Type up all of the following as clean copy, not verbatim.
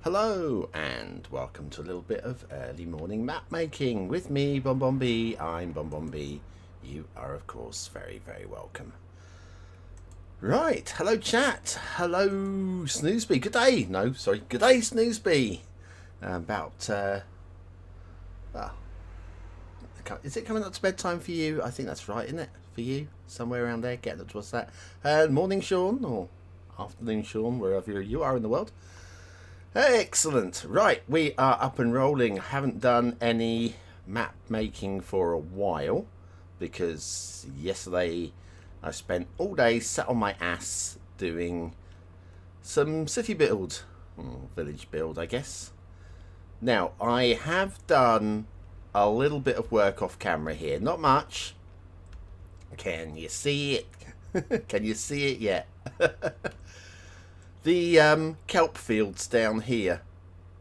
Hello and welcome to a little bit of early morning map making with me, BonBonB. I'm BonBonB. You are of course very welcome. Right, hello chat, hello Snoozeby, good day, no sorry, good day Snoozeby. Well, is it coming up to bedtime for you? I think that's right, isn't it, for you, somewhere around there, getting up towards that. Morning Sean, or afternoon Sean, wherever you are in the world. Excellent. Right, we are up and rolling. Haven't done any map making for a while because yesterday I spent all day sat on my ass doing some city build, or village build I guess. Now I have done a little bit of work off camera here, not much. Can you see it? Can you see it yet? The kelp fields down here,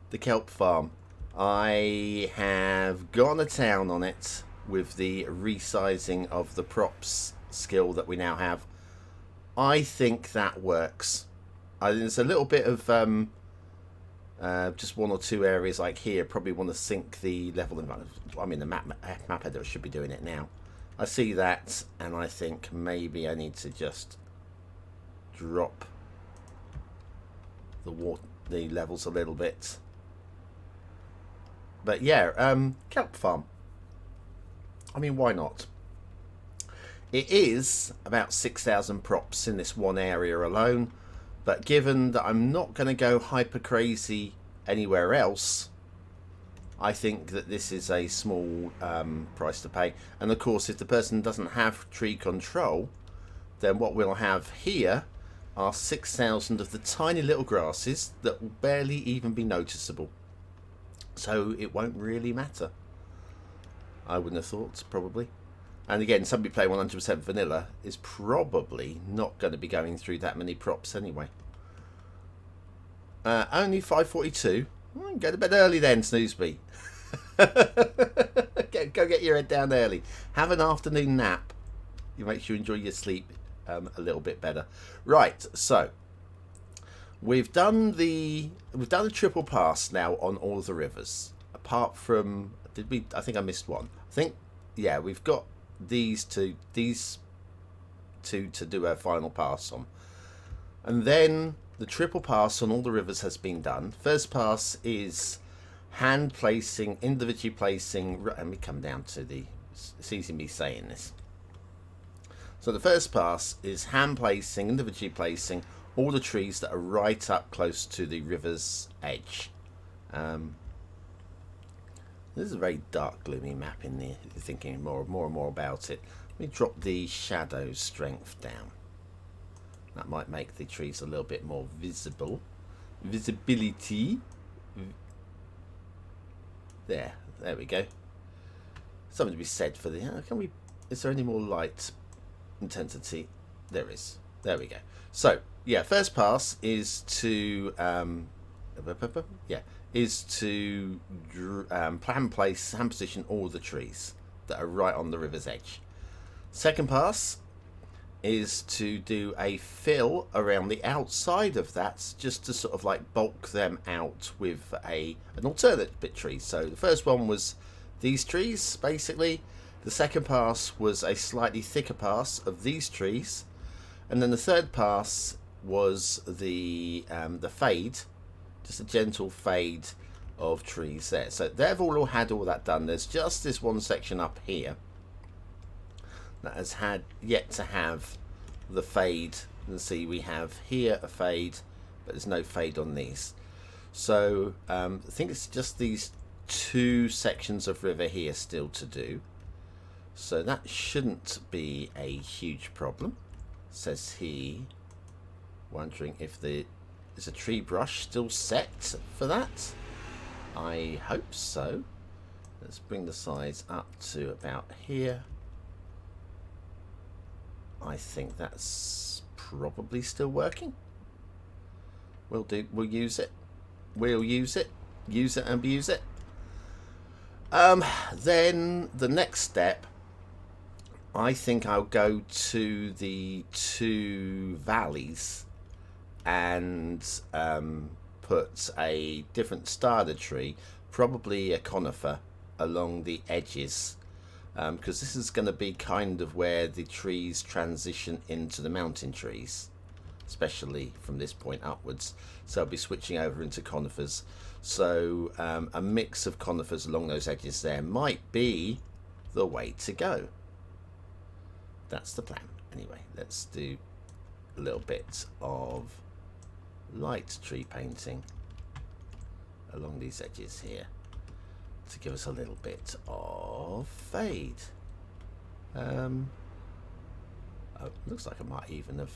the kelp farm, I have gone to town on it with the resizing of the props skill that we now have. I think that works. There's a little bit of just one or two areas like here, probably want to sync the level. I mean the map editor should be doing it now. I see that and I think maybe I need to just drop the levels a little bit. But yeah, kelp farm, I mean, why not? It is about 6,000 props in this one area alone, but given that I'm not going to go hyper crazy anywhere else, I think that this is a small price to pay. And of course, if the person doesn't have tree control, then what we'll have here are 6,000 of the tiny little grasses that will barely even be noticeable. So it won't really matter. I wouldn't have thought, probably. And again, somebody playing 100% vanilla is probably not going to be going through that many props anyway. Only 5:42. Go to bed early then, Snoozeby. Go get your head down early. Have an afternoon nap. It makes you enjoy your sleep a little bit better. Right, so we've done the triple pass now on all of the rivers. Apart from, did we? I think I missed one. I think, yeah, we've got these two to do our final pass on, and then the triple pass on all the rivers has been done. First pass is hand placing, individually placing. Let me come down to the. It's easy me saying this. So the first pass is hand placing, individually placing all the trees that are right up close to the river's edge. This is a very dark, gloomy map in there. If you're thinking more and more about it, let me drop the shadow strength down. That might make the trees a little bit more visible. Visibility. There we go. Something to be said for the. Can we? Is there any more light intensity? There is. There we go. So yeah, first pass is to plan, place, hand position all the trees that are right on the river's edge. Second pass is to do a fill around the outside of that, just to sort of like bulk them out with an alternate bit tree. So the first one was these trees basically. The second pass was a slightly thicker pass of these trees, and then the third pass was the fade, just a gentle fade of trees there. So they've all had all that done. There's just this one section up here that has had yet to have the fade. And see, we have here a fade, but there's no fade on these. So I think it's just these two sections of river here still to do. So that shouldn't be a huge problem, says he, wondering if is a tree brush still set for that. I hope so. Let's bring the size up to about here. I think that's probably still working. We'll use it. We'll use it. Use it and abuse it. Then the next step, I think I'll go to the two valleys and put a different style of tree, probably a conifer, along the edges, because this is going to be kind of where the trees transition into the mountain trees, especially from this point upwards. So I'll be switching over into conifers. So a mix of conifers along those edges there might be the way to go. That's the plan. Anyway, let's do a little bit of light tree painting along these edges here to give us a little bit of fade. Oh, looks like I might even have...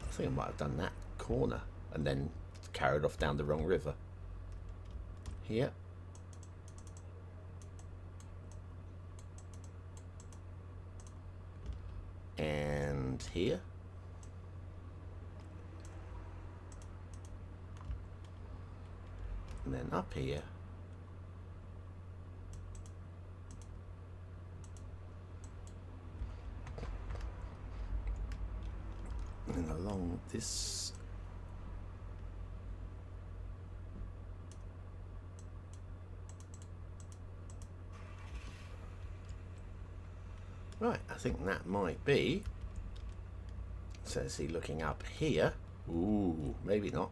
I think I might have done that corner and then carried off down the wrong river. Here. And here. And then up here. And along this. Right, I think that might be. So is he looking up here? Ooh, maybe not.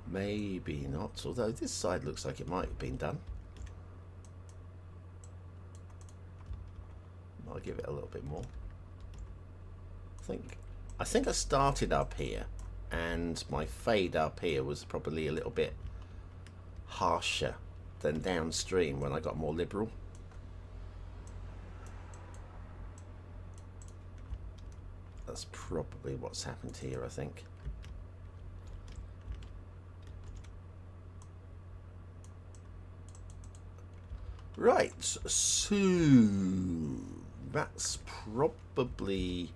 Maybe not, although this side looks like it might have been done. I'll give it a little bit more. I think I started up here, and my fade up here was probably a little bit harsher than downstream when I got more liberal. That's probably what's happened here, I think. Right, so that's probably,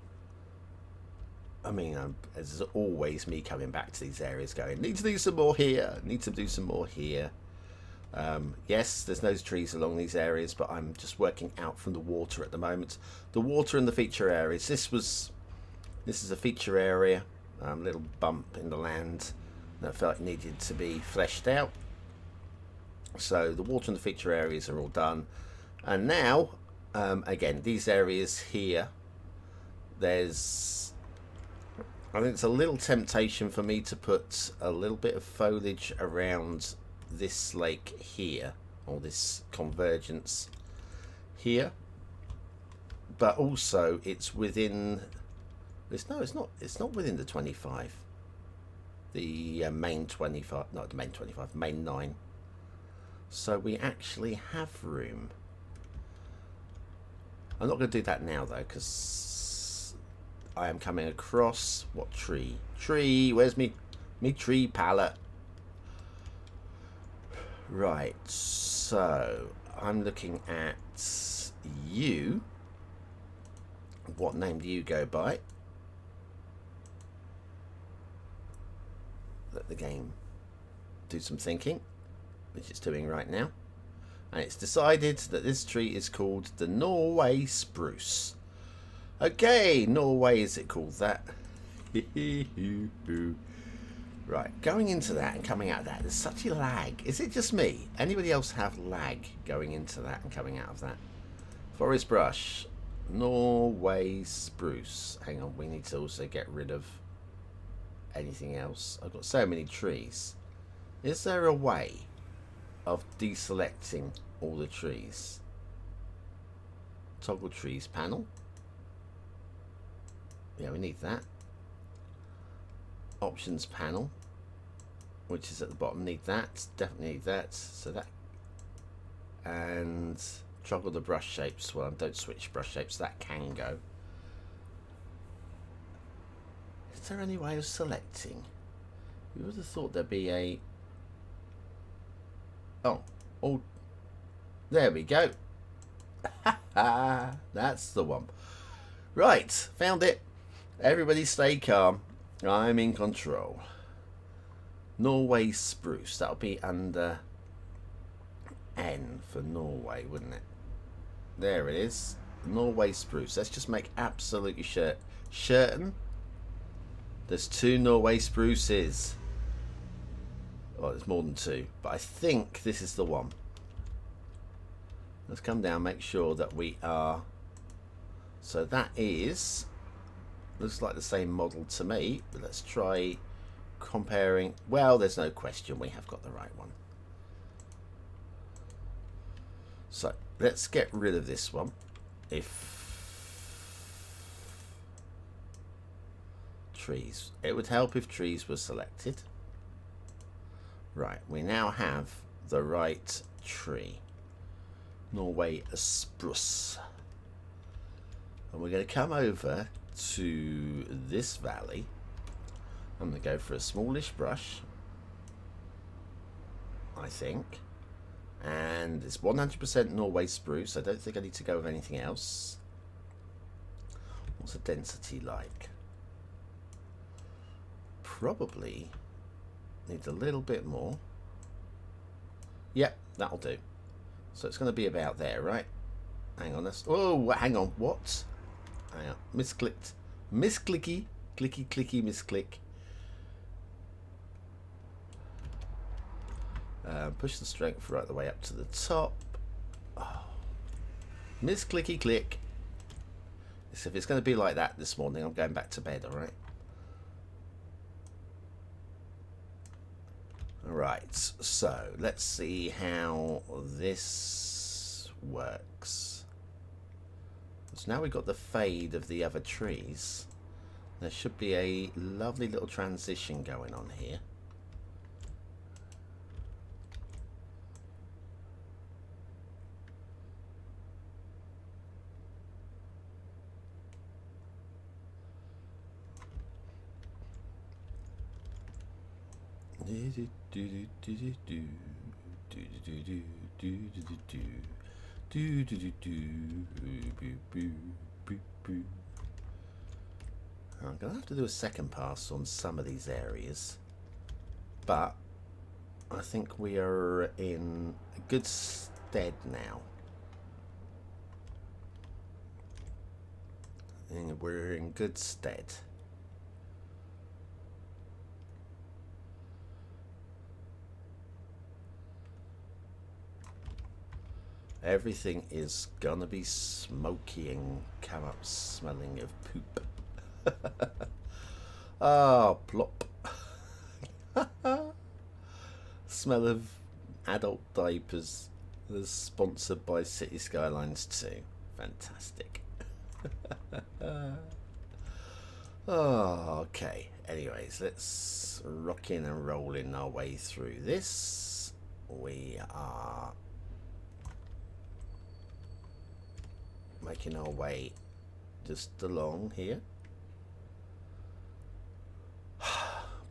I mean, as always, me coming back to these areas going, need to do some more here, need to do some more here. Yes, there's no trees along these areas, but I'm just working out from the water at the moment. The water in the feature areas, this is a feature area, little bump in the land that felt it needed to be fleshed out. So the water and the feature areas are all done, and now again these areas here, there's, I think it's a little temptation for me to put a little bit of foliage around this lake here, or this convergence here, but also it's within this, no, it's not within the 25, the main 25, not the main 25, main 9. So we actually have room. I'm not going to do that now though, because I am coming across what tree? Tree, where's me tree palette? Right, so I'm looking at you. What name do you go by? Let the game do some thinking, which it's doing right now, and it's decided that this tree is called the Norway spruce. Okay, Norway, is it called that? Right, going into that and coming out of that, there's such a lag. Is it just me? Anybody else have lag going into that and coming out of that? Forest brush, Norway spruce. Hang on, we need to also get rid of anything else. I've got so many trees. Is there a way of deselecting all the trees? Toggle trees panel. Yeah, we need that. Options panel, which is at the bottom, need that. Definitely need that. So that, and toggle the brush shapes. Well, don't switch brush shapes, that can go. Is there any way of selecting? You would have thought there'd be a, oh, there we go. That's the one. Right, found it. Everybody stay calm. I'm in control. Norway spruce. That'll be under N for Norway, wouldn't it? There it is. Norway spruce. Let's just make absolutely certain. There's 2 Norway spruces. Well, there's more than 2, but I think this is the one. Let's come down, make sure that we are. So that is, looks like the same model to me, but let's try comparing. Well, there's no question we have got the right one. So let's get rid of this one. If trees, it would help if trees were selected. Right, we now have the right tree. Norway spruce. And we're going to come over to this valley. I'm going to go for a smallish brush, I think. And it's 100% Norway spruce. I don't think I need to go with anything else. What's the density like? Probably needs a little bit more. Yep, that'll do. So it's going to be about there, right? Hang on. Oh, hang on. What? Hang on. Misclicked. Misclicky. Clicky, clicky, misclick. Push the strength right the way up to the top. Oh. Misclicky click. So if it's going to be like that this morning, I'm going back to bed, alright? Right, so let's see how this works. So now we've got the fade of the other trees. There should be a lovely little transition going on here. I'm gonna have to do a second pass on some of these areas, but I think we are in good stead now. And we're in good stead. Everything is gonna be smoky and come up smelling of poop. Oh, plop. Smell of adult diapers. Is sponsored by Cities Skylines II. Fantastic. Oh, okay. Anyways, let's rock in and roll in our way through this. We are making our way just along here.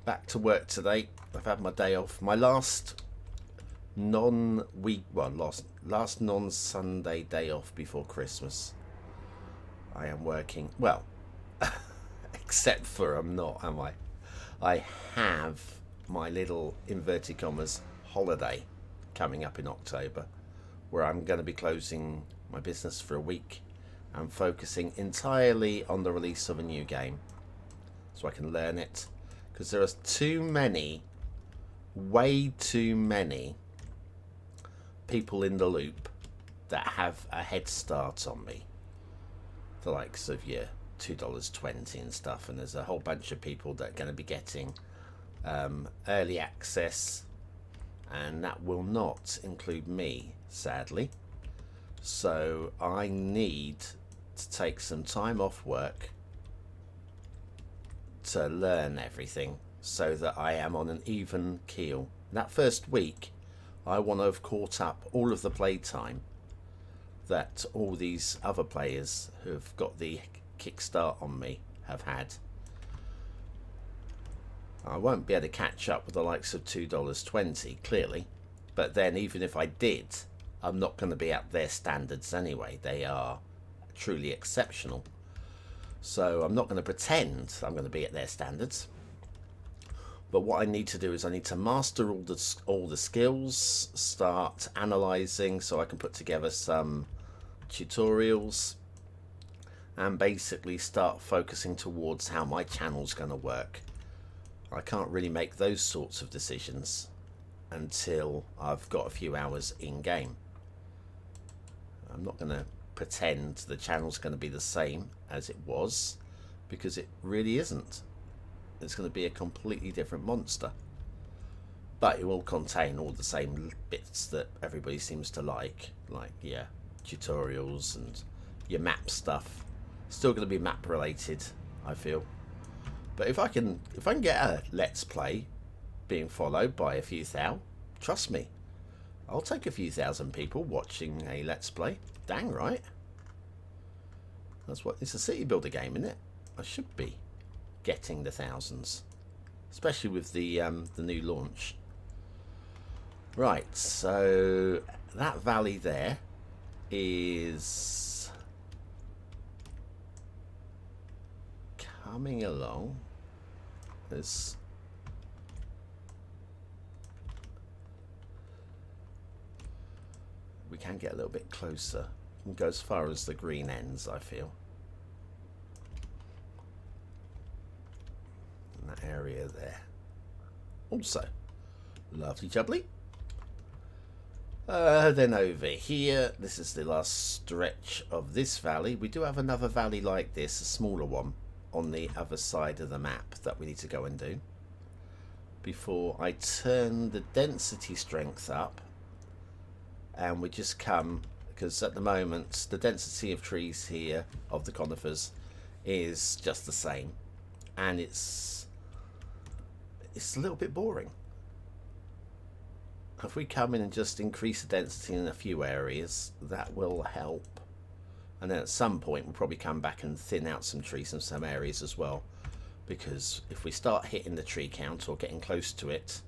Back to work today. I've had my day off. My last non-week, well, last non-Sunday day off before Christmas. I am working. Well, except for I'm not, am I? I have my little inverted commas holiday coming up in October, where I'm going to be closing my business for a week and focusing entirely on the release of a new game so I can learn it, because there are too many, way too many people in the loop that have a head start on me, the likes of your $2.20 and stuff, and there's a whole bunch of people that are going to be getting early access, and that will not include me, sadly. So I need to take some time off work to learn everything so that I am on an even keel. That first week I want to have caught up all of the playtime that all these other players who've got the kickstart on me have had. I won't be able to catch up with the likes of $2.20 clearly, but then even if I did, I'm not going to be at their standards anyway. They are truly exceptional. So I'm not going to pretend I'm going to be at their standards. But what I need to do is I need to master all the skills, start analysing so I can put together some tutorials, and basically start focusing towards how my channel's going to work. I can't really make those sorts of decisions until I've got a few hours in game. I'm not going to pretend the channel's going to be the same as it was, because it really isn't. It's going to be a completely different monster, but it will contain all the same bits that everybody seems to like yeah, tutorials and your map stuff. Still going to be map related, I feel. But if I can get a let's play being followed by a few thou, trust me, I'll take a few thousand people watching a let's play. Dang right. That's what it's a city builder game, isn't it? I should be getting the thousands, especially with the new launch. Right, so that valley there is coming along. We can get a little bit closer. We can go as far as the green ends, I feel. In that area there. Also, lovely jubbly. Then over here, this is the last stretch of this valley. We do have another valley like this, a smaller one, on the other side of the map that we need to go and do before I turn the density strength up, and we just come, because at the moment the density of trees here, of the conifers, is just the same, and it's a little bit boring. If we come in and just increase the density in a few areas, that will help. And then at some point we'll probably come back and thin out some trees in some areas as well, because if we start hitting the tree count or getting close to it,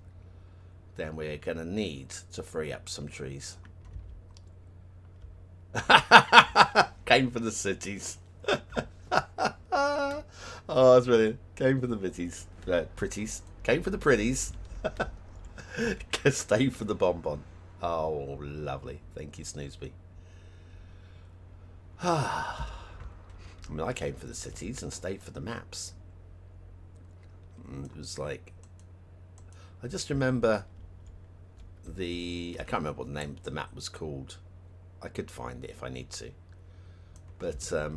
then we're going to need to free up some trees. Came for the cities. Oh, that's brilliant. Came for the pretties. Came for the pretties. Stay for the bonbon. Oh, lovely. Thank you, Snoosby. I mean, I came for the cities and stayed for the maps. And it was like, I just remember I can't remember what the name of the map was called. I could find it if I need to. But I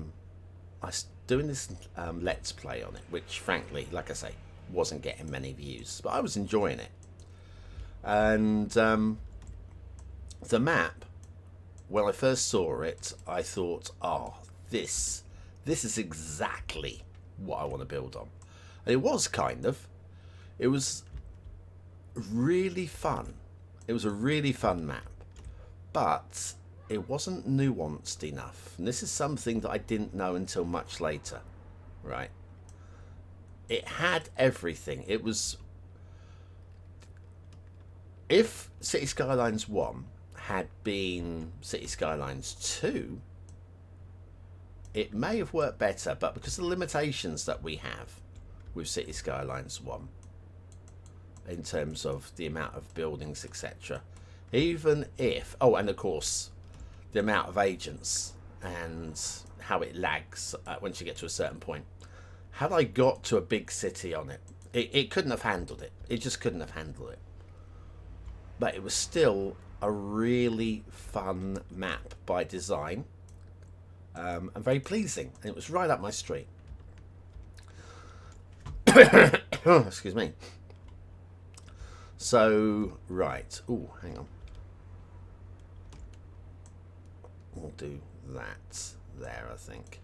was doing this let's play on it, which frankly, like I say, wasn't getting many views, but I was enjoying it. And the map, when I first saw it, I thought, oh, this is exactly what I want to build on. And it was kind of. It was really fun. It was a really fun map. But it wasn't nuanced enough. And this is something that I didn't know until much later. Right? It had everything. It was... If Cities Skylines 1 had been Cities Skylines 2, it may have worked better, but because of the limitations that we have with Cities Skylines 1 in terms of the amount of buildings, etc., even if... Oh, and of course, the amount of agents and how it lags once you get to a certain point. Had I got to a big city on it, it couldn't have handled it. It just couldn't have handled it. But it was still a really fun map by design, and very pleasing. And it was right up my street. Excuse me. So, right. Oh, hang on. We'll do that there, I think.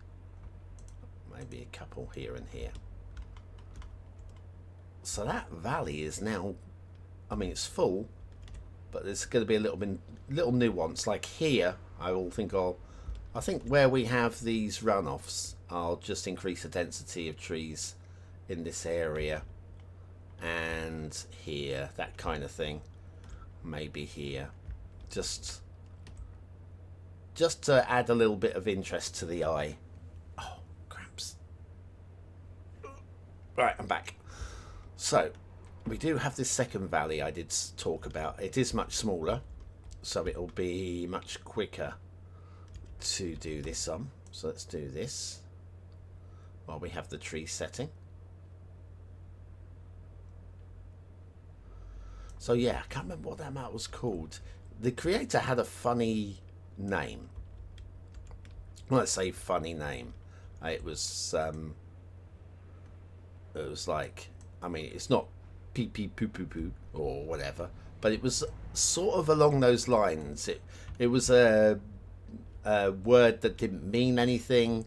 Maybe a couple here and here. So that valley is now... I mean, it's full. But there's going to be a little nuance. Like here, I think where we have these runoffs, I'll just increase the density of trees in this area, and here, that kind of thing. Maybe here, just to add a little bit of interest to the eye. Oh, cramps! Right, I'm back. So we do have this second valley I did talk about. It is much smaller, so it'll be much quicker to do this on. So let's do this while we have the tree setting. So yeah, I can't remember what that map was called. The creator had a funny name. Well, let's say funny name. It was like, I mean, it's not pee pee poo poo poo or whatever, but it was sort of along those lines. It was a word that didn't mean anything.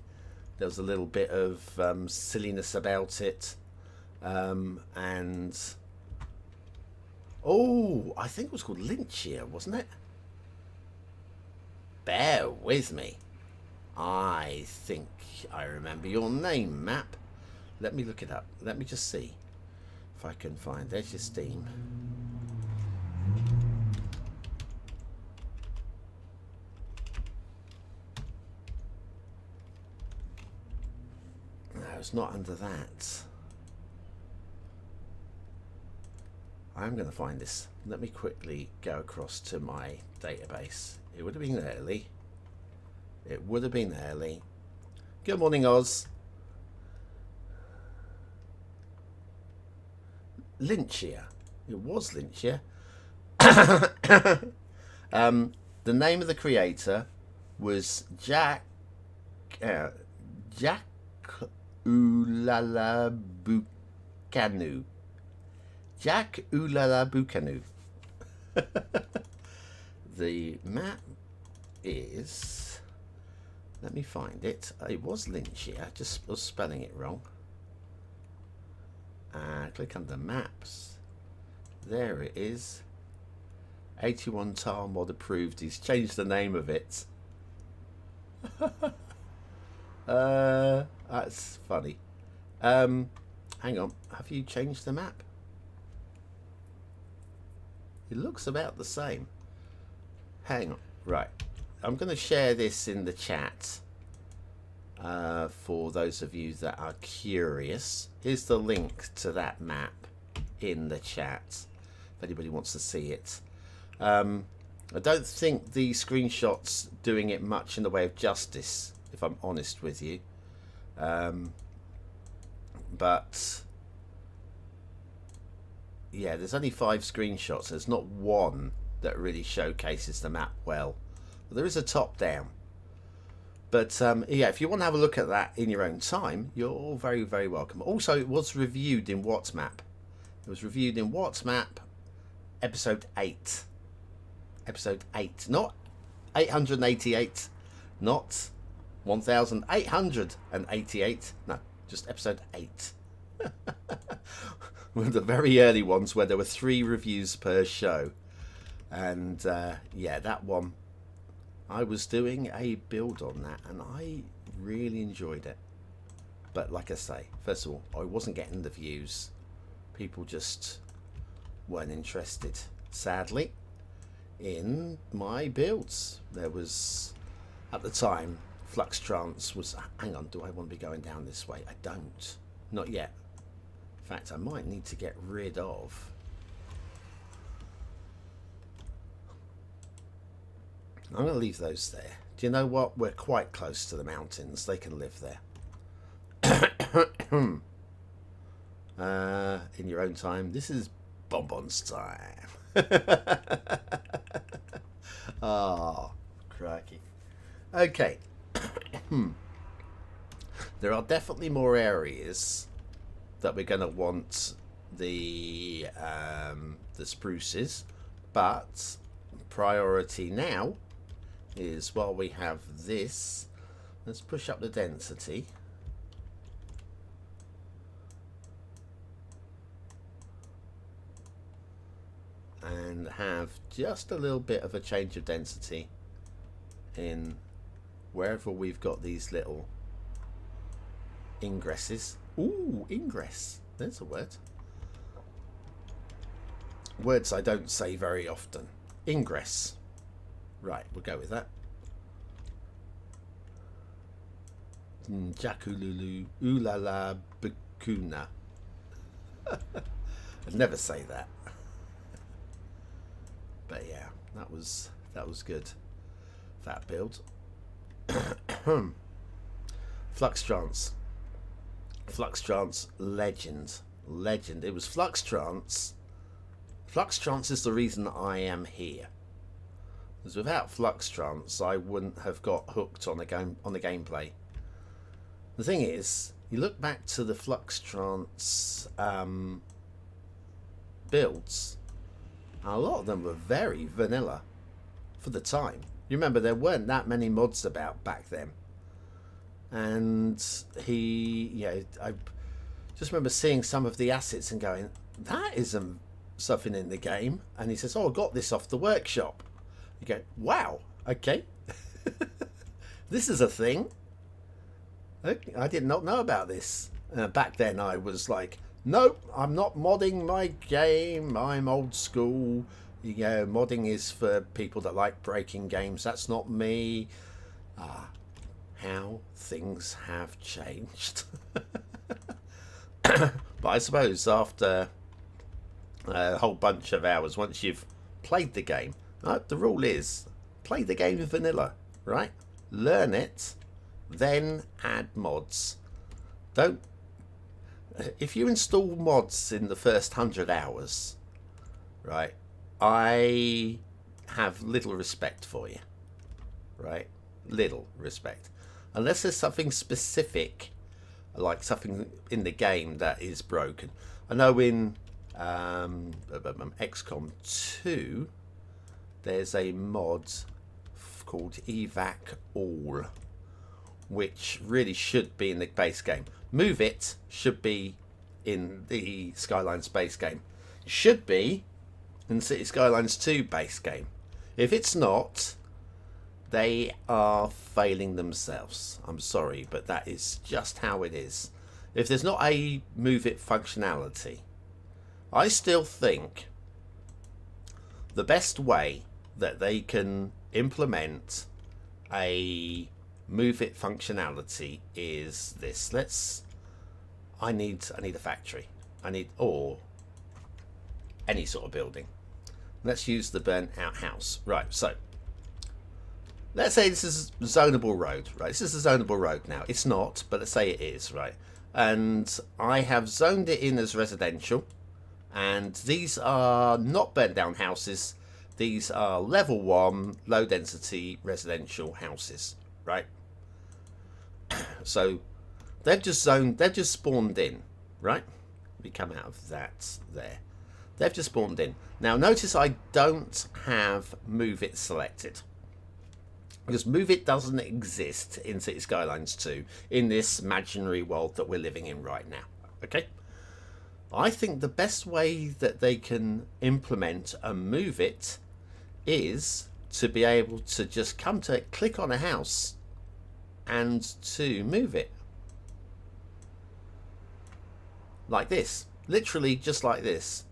There was a little bit of silliness about it, and oh, I think it was called Lynchia, wasn't it? Bear with me. I think I remember your name, map. Let me look it up. Let me just see if I can find. There's your Steam. No, it's not under that. I'm going to find this. Let me quickly go across to my database. It would have been early. It would have been early. Good morning, Oz. Lynchia. It was Lynchia. The name of the creator was Jack Ulala Bukanu. Jack Ulala Bukanu. The map is... Let me find it. It was Lynchia. I just was spelling it wrong. Click under maps. There it is. 81 tile mod approved. He's changed the name of it. That's funny. Hang on. Have you changed the map? It looks about the same. Hang on. Right. I'm going to share this in the chat for those of you that are curious. Here's the link to that map in the chat if anybody wants to see it. I don't think the screenshot's doing it much in the way of justice, if I'm honest with you. But yeah, there's only 5 screenshots. There's not one that really showcases the map well. There is a top down, but yeah, if you want to have a look at that in your own time, you're all very, very welcome. Also, it was reviewed in WhatsMap. It was reviewed in WhatsMap, episode 8. Episode 8, not 888, not 1888. No, just episode 8. One of the very early ones where there were 3 reviews per show, and yeah, that one. I was doing a build on that and I really enjoyed it. But like I say, first of all, I wasn't getting the views. People just weren't interested, sadly, in my builds. There was, at the time, Flux Trance was... Hang on, do I want to be going down this way? I don't. Not yet. In fact, I might need to get rid of... I'm going to leave those there. Do you know what? We're quite close to the mountains. They can live there. In your own time. This is BonBon's time. Oh, crikey. Okay. There are definitely more areas that we're going to want the spruces, but priority now is, while we have this, let's push up the density. And have just a little bit of a change of density in wherever we've got these little ingresses. Ooh, ingress. There's a word. Words I don't say very often. Ingress. Right, we'll go with that. Jakululu Ulala Bukuna. would never say that. But yeah, that was good. That build. Flux Trance, legend. It was Flux Trance. Flux Trance is the reason I am here. Because without Flux Trance, I wouldn't have got hooked on the gameplay. The thing is, you look back to the Flux Trance builds, and a lot of them were very vanilla for the time. You remember there weren't that many mods about back then. And I just remember seeing some of the assets and going, that isn't something in the game. And he says, oh, I got this off the workshop. You go, wow, okay. This is a thing. I did not know about this. Back then I was like, nope, I'm not modding my game. I'm old school. Modding is for people that like breaking games. That's not me. How things have changed. But I suppose after a whole bunch of hours, once you've played the game, the rule is play the game in vanilla, right? Learn it, then add mods. If you install mods in the first 100 hours, right, I have little respect for you, right? Little respect. Unless there's something specific, like something in the game that is broken. I know in XCOM 2, there's a mod called Evac All, which really should be in the base game. Move It should be in the Skylines base game. Should be in the Cities Skylines 2 base game. If it's not, they are failing themselves. I'm sorry, but that is just how it is. If there's not a move it functionality, I still think the best way that they can implement a move it functionality is this. I need a factory. Or any sort of building. Let's use the burnt out house. Right, so let's say this is a zonable road, right? This is a zonable road now. It's not, but let's say it is, right? And I have zoned it in as residential. And these are not burnt down houses. These are level 1, low density residential houses, right? So they've just spawned in, right? We come out of that there. They've just spawned in. Now notice I don't have Move It selected. Because Move It doesn't exist in Cities Skylines 2 in this imaginary world that we're living in right now. Okay? I think the best way that they can implement a Move It is to be able to just click on a house and to move it. Like this. Literally just like this.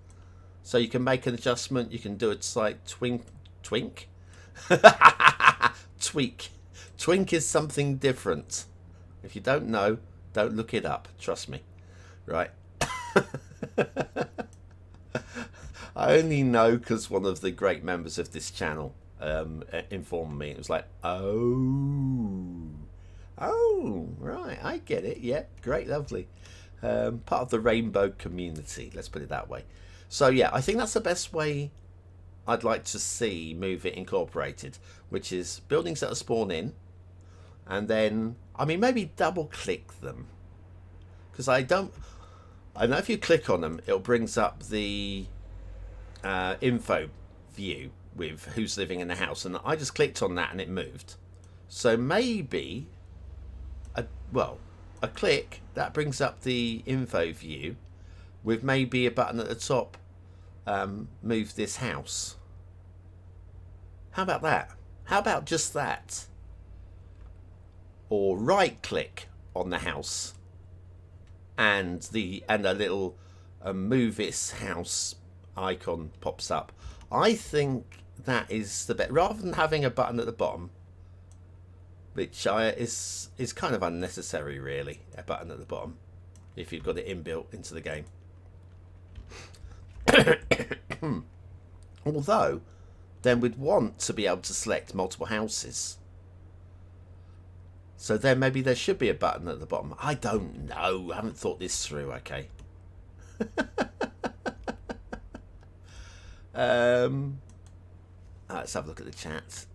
So you can make an adjustment, you can do a slight twink. Tweak is something different. If you don't know, don't look it up. Trust me. Right? I only know because one of the great members of this channel informed me. It was like, oh, right, I get it. Yeah, great, lovely. Part of the rainbow community. Let's put it that way. So yeah, I think that's the best way I'd like to see Move It incorporated, which is buildings that are spawn in, and then, I mean, maybe double click them, because I know if you click on them, it brings up the info view with who's living in the house, and I just clicked on that and it moved. So maybe a click that brings up the info view with maybe a button at the top, move this house. How about that? How about just that? Or right click on the house and a little move this house icon pops up. I think that is the best, rather than having a button at the bottom, which is kind of unnecessary, really, a button at the bottom if you've got it inbuilt into the game. Although, then we'd want to be able to select multiple houses. So then maybe there should be a button at the bottom. I don't know. I haven't thought this through, okay. Let's have a look at the chat.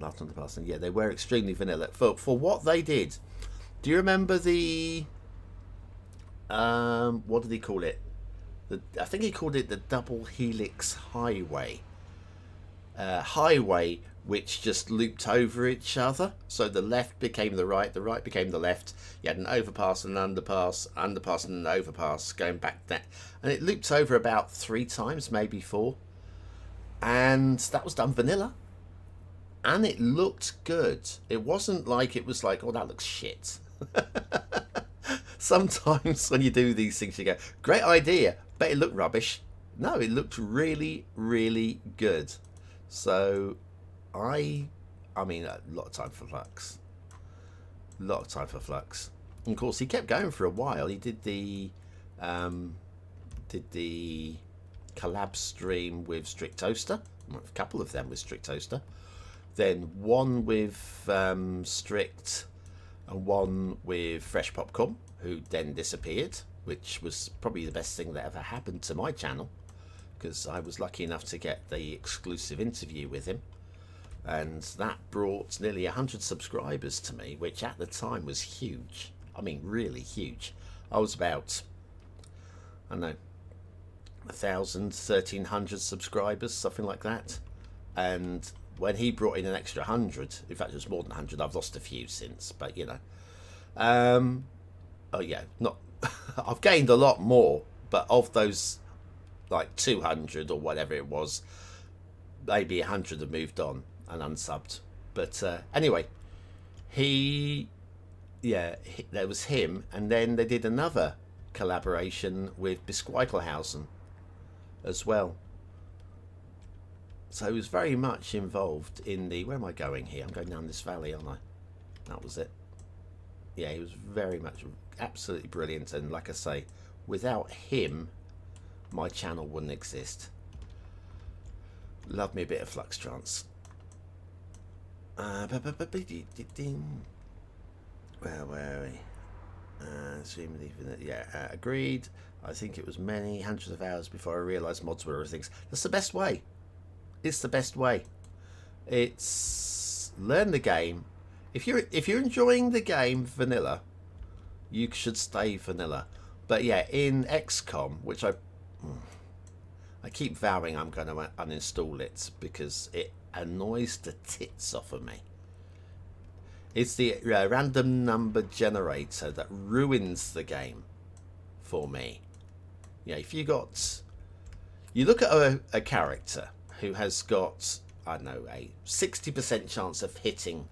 Last on the past, yeah, they were extremely vanilla for what they did. Do you remember the what did he call it? I think he called it the double helix highway. Highway which just looped over each other. So the left became the right became the left. You had an overpass and an underpass, underpass and an overpass going back there. And it looped over about 3 times, maybe 4. And that was done vanilla. And it looked good. It wasn't like it was like, oh, that looks shit. Sometimes when you do these things, you go, great idea, but it looked rubbish. No, it looked really, really good. So I mean, a lot of time for Flux. A lot of time for Flux. And of course, he kept going for a while. He did the collab stream with Strict Toaster. A couple of them with Strict Toaster. Then one with Strict and one with Fresh Popcorn, who then disappeared, which was probably the best thing that ever happened to my channel, because I was lucky enough to get the exclusive interview with him, and that brought nearly 100 subscribers to me, which at the time was huge. I mean, really huge. I was about, I don't know, 1,000, 1,300 subscribers, something like that. And when he brought in an extra 100, in fact it was more than 100, I've lost a few since, but you know. Oh yeah, not I've gained a lot more, but of those like 200 or whatever it was, maybe 100 have moved on and unsubbed. But anyway, there was him, and then they did another collaboration with Bisqueikelhausen as well. So he was very much involved in the... Where am I going here? I'm going down this valley, aren't I? That was it. Yeah, he was very much absolutely brilliant. And like I say, without him, my channel wouldn't exist. Love me a bit of Flux Trance. Where were we? Agreed. I think it was many hundreds of hours before I realised mods were things. That's the best way. It's the best way. It's learn the game. If you're enjoying the game vanilla, you should stay vanilla. But yeah, in XCOM, which I keep vowing I'm going to uninstall it because it annoys the tits off of me. It's the random number generator that ruins the game for me. Yeah, if you look at a character who has got, I don't know, a 60% chance of hitting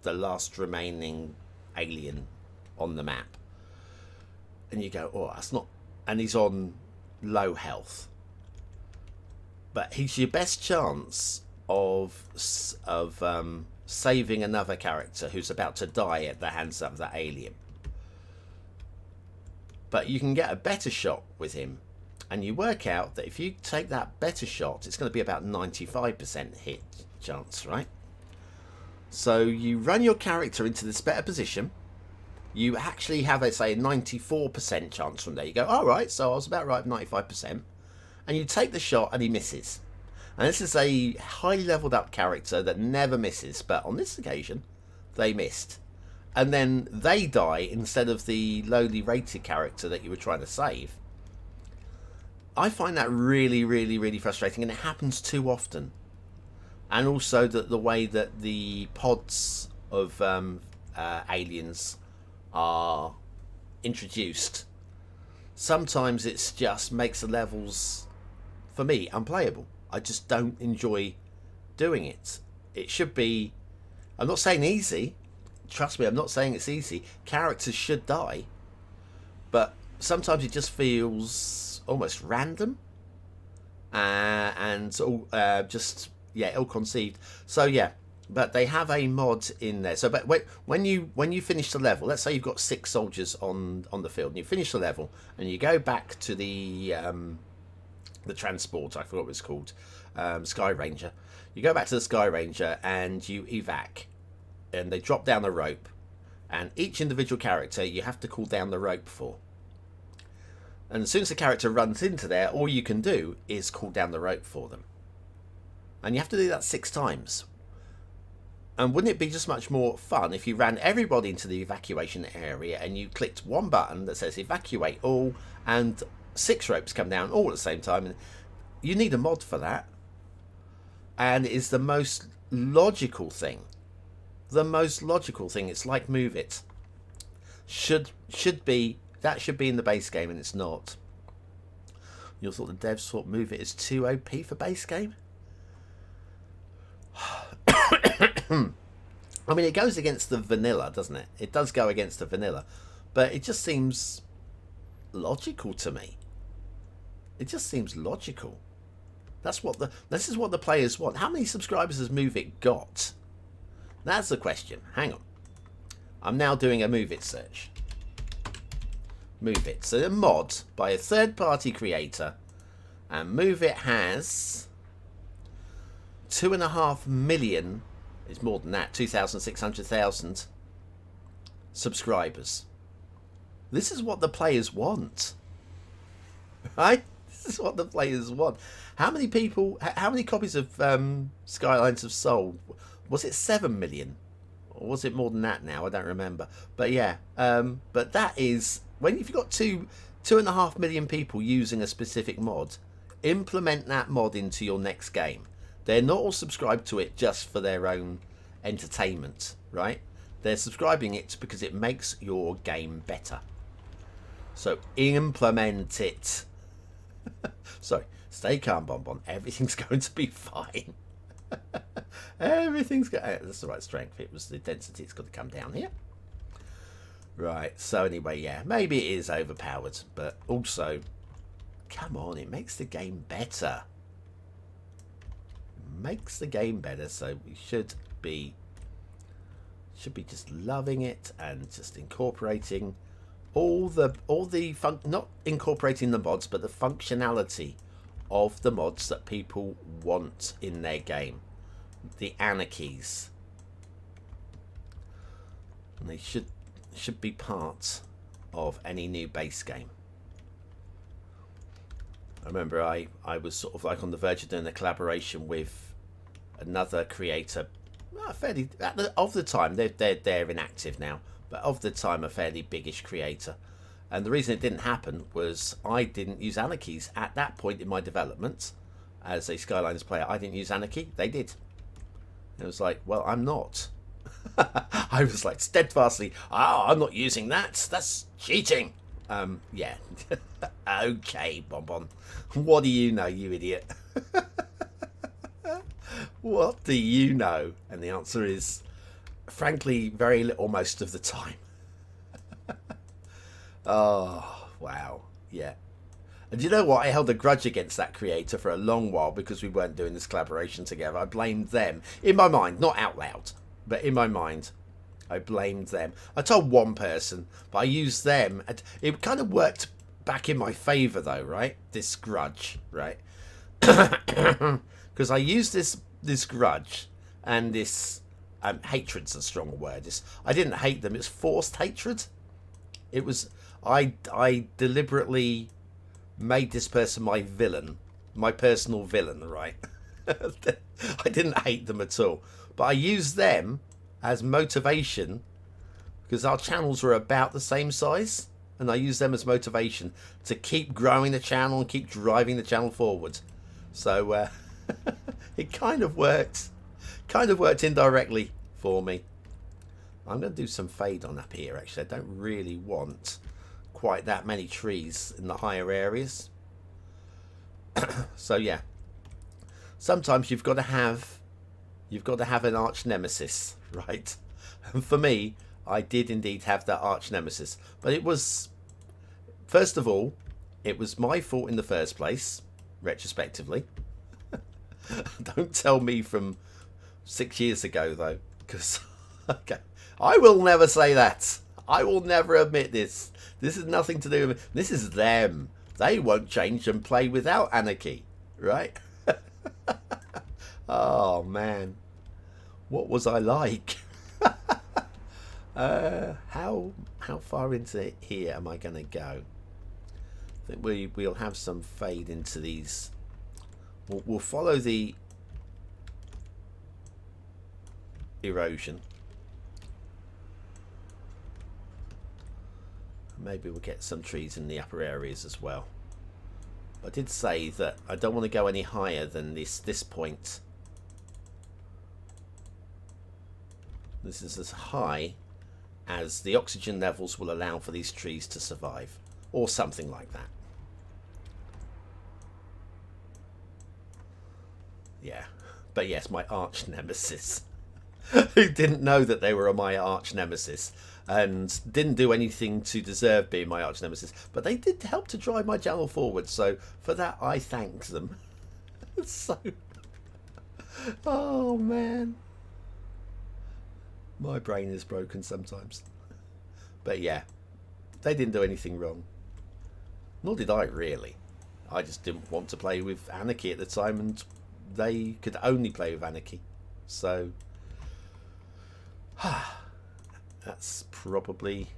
the last remaining alien on the map, and you go, oh, that's not, and he's on low health, but he's your best chance of saving another character who's about to die at the hands of that alien. But you can get a better shot with him, and you work out that if you take that better shot, it's going to be about 95% hit chance, right? So you run your character into this better position. You actually have, let's say, a 94% chance from there. You go, all right, so I was about right, 95%. And you take the shot and he misses. And this is a highly leveled up character that never misses, but on this occasion, they missed. And then they die instead of the lowly rated character that you were trying to save. I find that really, really, really frustrating, and it happens too often. And also the way that the pods of aliens are introduced. Sometimes it just makes the levels, for me, unplayable. I just don't enjoy doing it. It should be, I'm not saying easy. Trust me, I'm not saying it's easy. Characters should die. But sometimes it just feels almost random. And just, yeah, ill-conceived. So, yeah. But they have a mod in there. So, but wait, when you finish the level, let's say you've got 6 soldiers on the field, and you finish the level, and you go back to the the transport, I forgot what it's called, Sky Ranger. You go back to the Sky Ranger and you evac, and they drop down the rope, and each individual character you have to call down the rope for. And as soon as the character runs into there, all you can do is call down the rope for them. And you have to do that 6 times. And wouldn't it be just much more fun if you ran everybody into the evacuation area and you clicked one button that says evacuate all, and 6 ropes come down all at the same time? And you need a mod for that. And it's the most logical thing. The most logical thing. It's like Move It. Should be, that should be in the base game, and it's not. You thought the devs thought Move It is too OP for base game? I mean, it goes against the vanilla, doesn't it? It does go against the vanilla, but it just seems logical to me. It just seems logical. This is what the players want. How many subscribers has Move It got? That's the question. Hang on. I'm now doing a Move It search. Move It. So a mod by a third-party creator, and Move It has 2.5 million. It's more than that. 2,600,000 subscribers. This is what the players want, right? This is what the players want. How many people? How many copies of Skylines have sold? Was it 7 million, or was it more than that now? I don't remember. But yeah, but that is when you've got 2.5 million people using a specific mod. Implement that mod into your next game. They're not all subscribed to it just for their own entertainment, right? They're subscribing it because it makes your game better. So implement it. Sorry, stay calm, BonBon. Everything's going to be fine. Everything's going. That's the right strength. It was the density. It's got to come down here. Right. So anyway, yeah, maybe it is overpowered, but also, come on, it makes the game better. Makes the game better, so we should be just loving it and just incorporating all the not incorporating the mods, but the functionality of the mods that people want in their game. The anarchies, and they should be part of any new base game. I remember I was sort of like on the verge of doing a collaboration with another creator, fairly of the time. They're inactive now, but of the time a fairly biggish creator. And the reason it didn't happen was I didn't use anarchies at that point in my development as a Skylines player. I didn't use anarchy. They did. It was like, well, I'm not. I was like steadfastly, I'm not using that. That's cheating. Yeah. Okay, BonBon. What do you know, you idiot? What do you know? And the answer is, frankly, very little most of the time. Oh, wow. Yeah. And you know what? I held a grudge against that creator for a long while because we weren't doing this collaboration together. I blamed them. In my mind, not out loud, but in my mind, I blamed them. I told one person, but I used them. It kind of worked back in my favour, though, right? This grudge, right? Because I used this grudge and this hatred's a strong word. I didn't hate them. It's forced hatred. It was I deliberately made this person my villain, my personal villain, right? I didn't hate them at all, but I used them as motivation because our channels were about the same size, and I used them as motivation to keep growing the channel and keep driving the channel forward. So it kind of worked indirectly for me. I'm going to do some fade on up here. Actually, I don't really want quite that many trees in the higher areas. So yeah, sometimes you've got to have an arch nemesis, right? And for me, I did indeed have that arch nemesis, but it was, first of all, it was my fault in the first place, retrospectively. Don't tell me from 6 years ago though, because okay, I will never say that. I will never admit this. This is nothing to do with me. This is them. they won't change and play without anarchy, right? Oh man, what was I like? How far into here am I going to go? I think we'll have some fade into these. We'll follow the erosion. Maybe we'll get some trees in the upper areas as well. I did say that I don't want to go any higher than this point. This is as high as the oxygen levels will allow for these trees to survive, or something like that. Yeah, but yes, my arch nemesis. Who didn't know that they were my arch nemesis and didn't do anything to deserve being my arch nemesis, but they did help to drive my channel forward, so for that I thank them. So, oh man, my brain is broken sometimes. But yeah, they didn't do anything wrong, nor did I really. I just didn't want to play with anarchy at the time, and they could only play with anarchy. So that's probably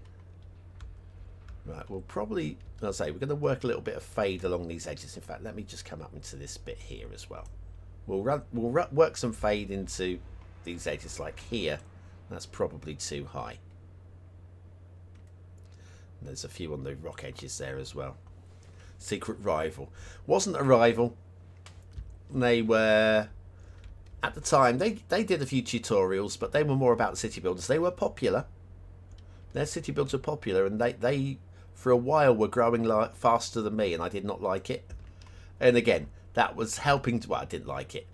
right. We'll probably, I'll say, we're going to work a little bit of fade along these edges. In fact, let me just come up into this bit here as well. We'll work some fade into these edges, like here. That's probably too high. And there's a few on the rock edges there as well. Secret rival. Wasn't a rival. They were, at the time, they did a few tutorials, but they were more about the city builders. They were popular. Their city builds were popular, and they for a while were growing faster than me, and I did not like it. And again, that was helping to, well, I didn't like it.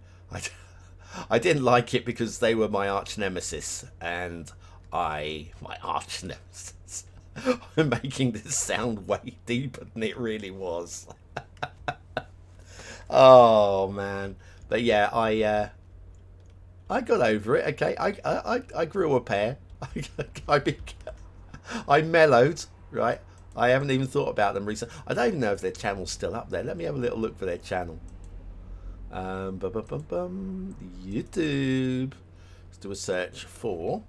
I didn't like it because they were my arch nemesis, and my arch nemesis. I'm making this sound way deeper than it really was. Oh man, but yeah, I got over it. Okay, I grew a pair. I mellowed, right? I haven't even thought about them recently. I don't even know if their channel's still up there. Let me have a little look for their channel. YouTube. Let's do a search for.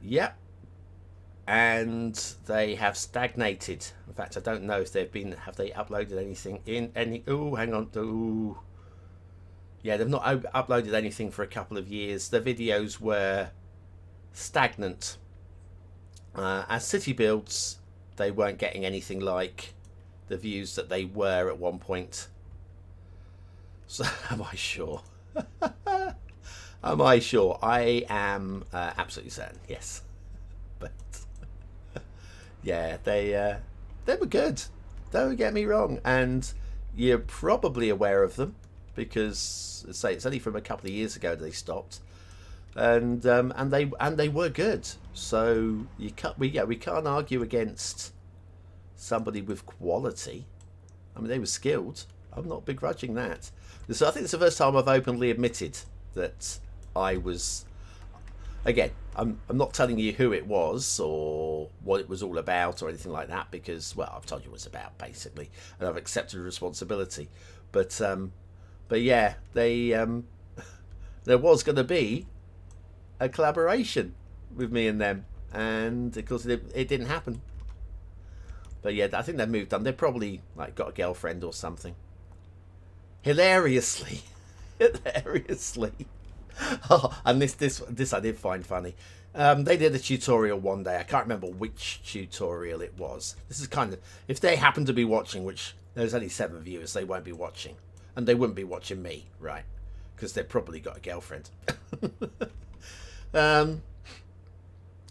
Yep. And they have stagnated. In fact, I don't know if have they uploaded anything in any, oh, hang on. Ooh. Yeah, they've not uploaded anything for a couple of years. Their videos were stagnant. As city builds, they weren't getting anything like the views that they were at one point. So, am I sure? Am I sure? I am absolutely certain, yes. But yeah, they were good. Don't get me wrong, and you're probably aware of them because, let's say, it's only from a couple of years ago they stopped, and they were good. So we can't argue against somebody with quality. I mean, they were skilled. I'm not begrudging that. So I think it's the first time I've openly admitted that I was. Again, I'm not telling you who it was or what it was all about or anything like that because, well, I've told you what it's about basically, and I've accepted responsibility. But yeah, there was going to be a collaboration with me and them, and of course it didn't happen. But yeah, I think they've moved on. They probably like got a girlfriend or something. Hilariously. Oh, and this I did find funny. They did a tutorial one day. I can't remember which tutorial it was. This is kind of, if they happen to be watching, which there's only 7 viewers, they won't be watching, and they wouldn't be watching me, right? Because they've probably got a girlfriend.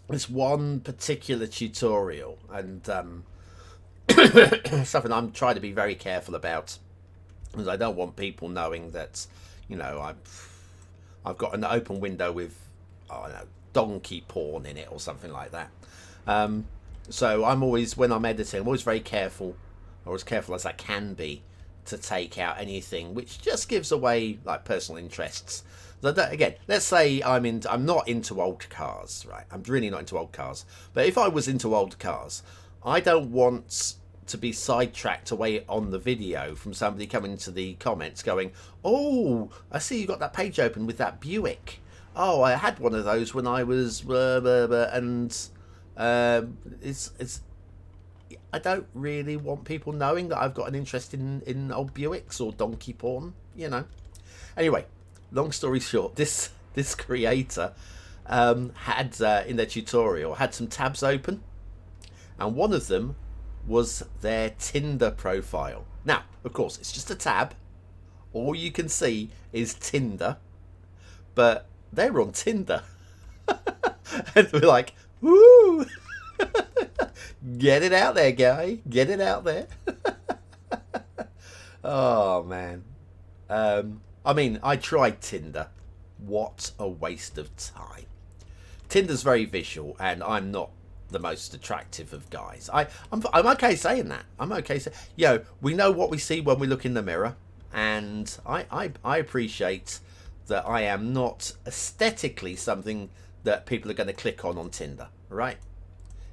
This one particular tutorial, and something I'm trying to be very careful about, because I don't want people knowing that, you know, I've got an open window with, I don't know, donkey porn in it or something like that. So I'm always, when I'm editing, I'm always very careful, or as careful as I can be, to take out anything which just gives away like personal interests. So again, let's say I'm not into old cars, right? I'm really not into old cars. But if I was into old cars, I don't want to be sidetracked away on the video from somebody coming to the comments going, "Oh, I see you got that page open with that Buick. Oh, I had one of those when I was and it's I don't really want people knowing that I've got an interest in old Buicks or donkey porn, you know. Anyway, long story short, this creator had in their tutorial had some tabs open, and one of them was their Tinder profile. Now, of course, it's just a tab. All you can see is Tinder, but they were on Tinder. And we're like, woo! Get it out there, guy. Get it out there. Oh, man. I mean, I tried Tinder. What a waste of time. Tinder's very visual, and I'm not the most attractive of guys. I'm okay saying that. I'm okay saying, we know what we see when we look in the mirror, and I appreciate that I am not aesthetically something that people are going to click on Tinder, right?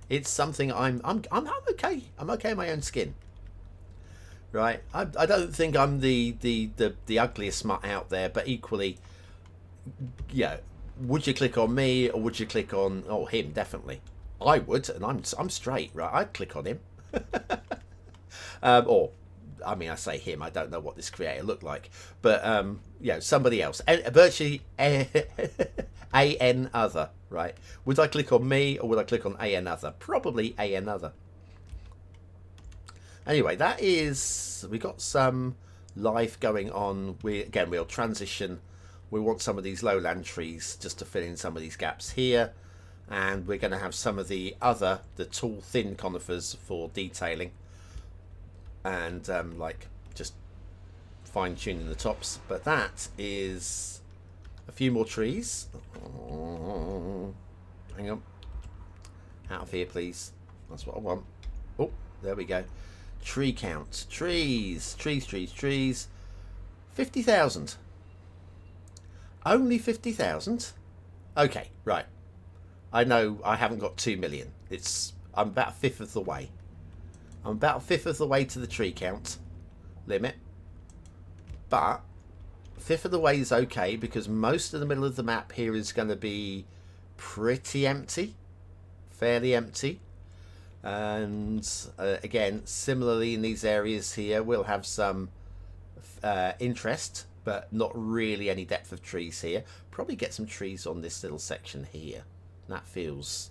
It's something I'm okay. I'm okay in my own skin, right? I don't think I'm the ugliest smut out there, but equally, would you click on me or would you click on him? Definitely, I would, and I'm straight, right? I'd click on him, or I mean, I say him. I don't know what this creator looked like, but somebody else, virtually an other, right? Would I click on me or would I click on another? Probably another. Anyway, we got some life going on. We'll transition. We want some of these lowland trees just to fill in some of these gaps here, and we're going to have some of the tall, thin conifers for detailing, and just fine tuning the tops. But that is a few more trees. Hang on, out of here, please. That's what I want. Oh, there we go. Tree count. Trees. 50,000. Only 50,000. Okay, right. I know I haven't got 2 million. I'm about a fifth of the way. I'm about a fifth of the way to the tree count limit, but a fifth of the way is okay because most of the middle of the map here is going to be pretty empty, fairly empty. And again, similarly in these areas here, we'll have some interest, but not really any depth of trees here. Probably get some trees on this little section here. That feels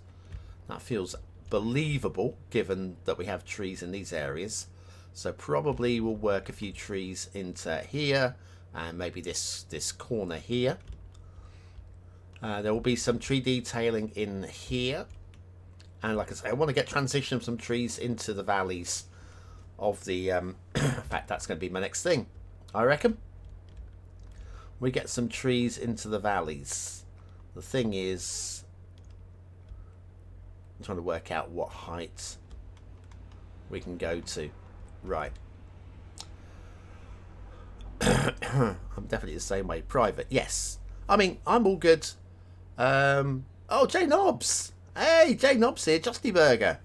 believable, given that we have trees in these areas. So probably we'll work a few trees into here, and maybe this corner here. There will be some tree detailing in here. And like I say, I want to get transition of some trees into the valleys of the... in fact, that's going to be my next thing, I reckon. We get some trees into the valleys. The thing is, I'm trying to work out what height we can go to. Right. I'm definitely the same way. Private, yes. I mean, I'm all good. Oh, Jay Nobbs. Hey, Jay Nobbs here, Justy Burger.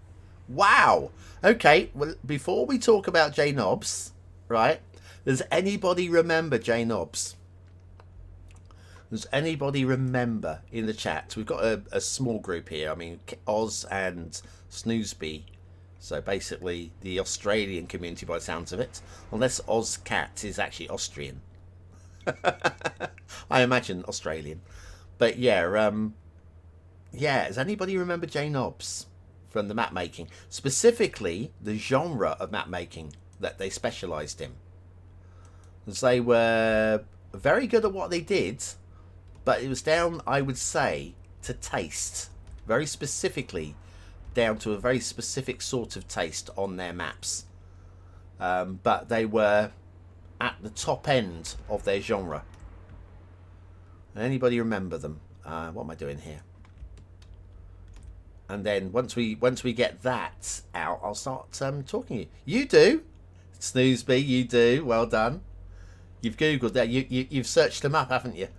Wow. Okay, well, before we talk about Jay Nobbs, right, does anybody remember Jay Nobbs? Does anybody remember in the chat? We've got a small group here. I mean, Oz and Snoozeby. So basically the Australian community by the sounds of it. Unless Oz Cat is actually Austrian. I imagine Australian. But yeah, does anybody remember Jay Nobbs from the map making? Specifically, the genre of map making that they specialised in. As they were very good at what they did, but it was down, I would say, to taste. Very specifically, down to a very specific sort of taste on their maps. But they were at the top end of their genre. Anybody remember them? What am I doing here? And then once we get that out, I'll start talking to you. You do, Snoozeby, you do. Well done. You've googled that. You've searched them up, haven't you?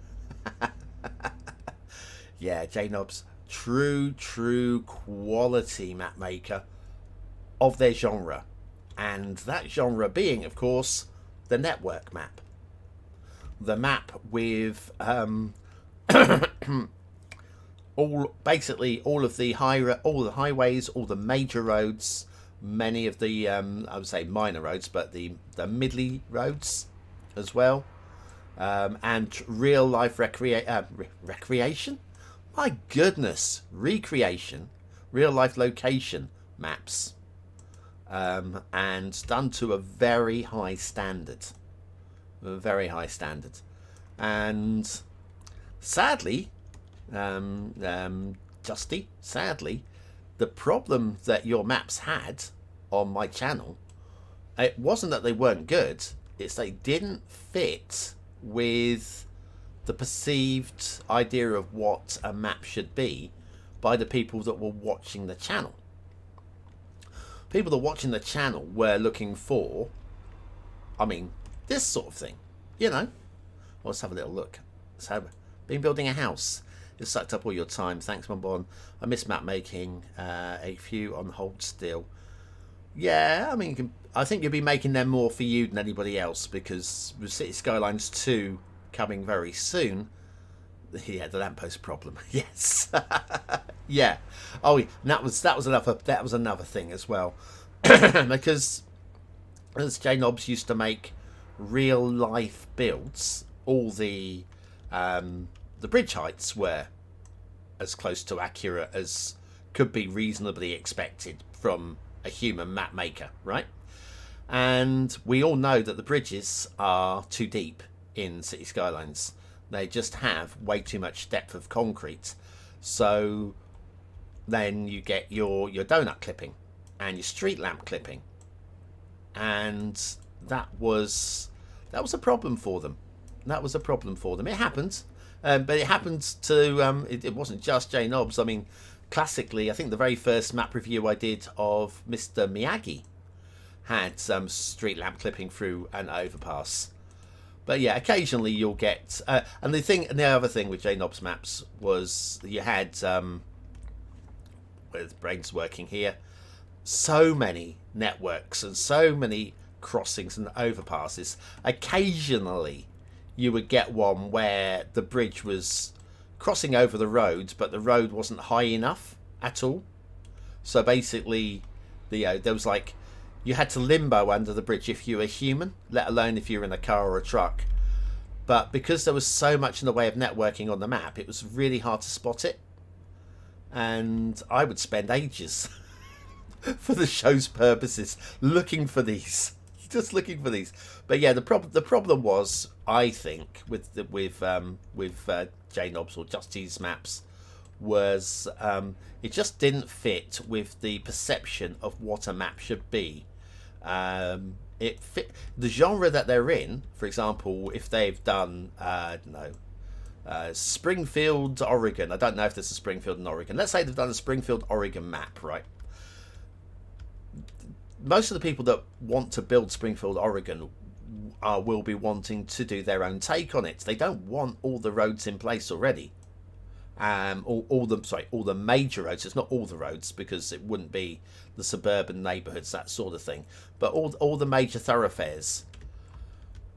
Yeah, JNob's true quality map maker of their genre. And that genre being, of course, the network map. The map with all of the highways, all the major roads, many of the I would say minor roads, but the middly roads as well, and real life recreation. My goodness, recreation, real life location maps, and done to a very high standard, and sadly, Justy, sadly, the problem that your maps had on my channel, it wasn't that they weren't good, it's they didn't fit with the perceived idea of what a map should be by the people that were watching the channel. People that were watching the channel were looking for, I mean, this sort of thing, you know. Well, let's have a little look. So, been building a house. It sucked up all your time. Thanks, BonBon. I miss map making. A few on hold still. Yeah, I mean, I think you'll be making them more for you than anybody else, because with Cities Skylines 2 coming very soon. Yeah, the lamppost problem. Yes. Yeah. Oh, and that was another thing as well, because as JNobs used to make real life builds, all the bridge heights were as close to accurate as could be reasonably expected from a human map maker, right? And we all know that the bridges are too deep in City Skylines. They just have way too much depth of concrete. So then you get your donut clipping and your street lamp clipping, and that was a problem for them. It happened, but it happened to it wasn't just JNobs. I mean, classically, I think the very first map review I did of Mr. Miyagi had some street lamp clipping through an overpass. But yeah, occasionally you'll get and the other thing with JNobs maps was you had with brains working here, so many networks and so many crossings and overpasses. Occasionally you would get one where the bridge was crossing over the road, but the road wasn't high enough at all. So basically, there was like, you had to limbo under the bridge if you were human, let alone if you were in a car or a truck. But because there was so much in the way of networking on the map, it was really hard to spot it. And I would spend ages for the show's purposes looking for these. Just looking for these. But yeah, the problem was, I think, with JNobs or Justy's maps, was it just didn't fit with the perception of what a map should be. It fit the genre that they're in. For example, if they've done Springfield, Oregon. I don't know if there's a Springfield in Oregon. Let's say they've done a Springfield, Oregon map, right? Most of the people that want to build Springfield, Oregon will be wanting to do their own take on it. They don't want all the roads in place already. All the major roads. It's not all the roads, because it wouldn't be the suburban neighbourhoods, that sort of thing. But all the major thoroughfares.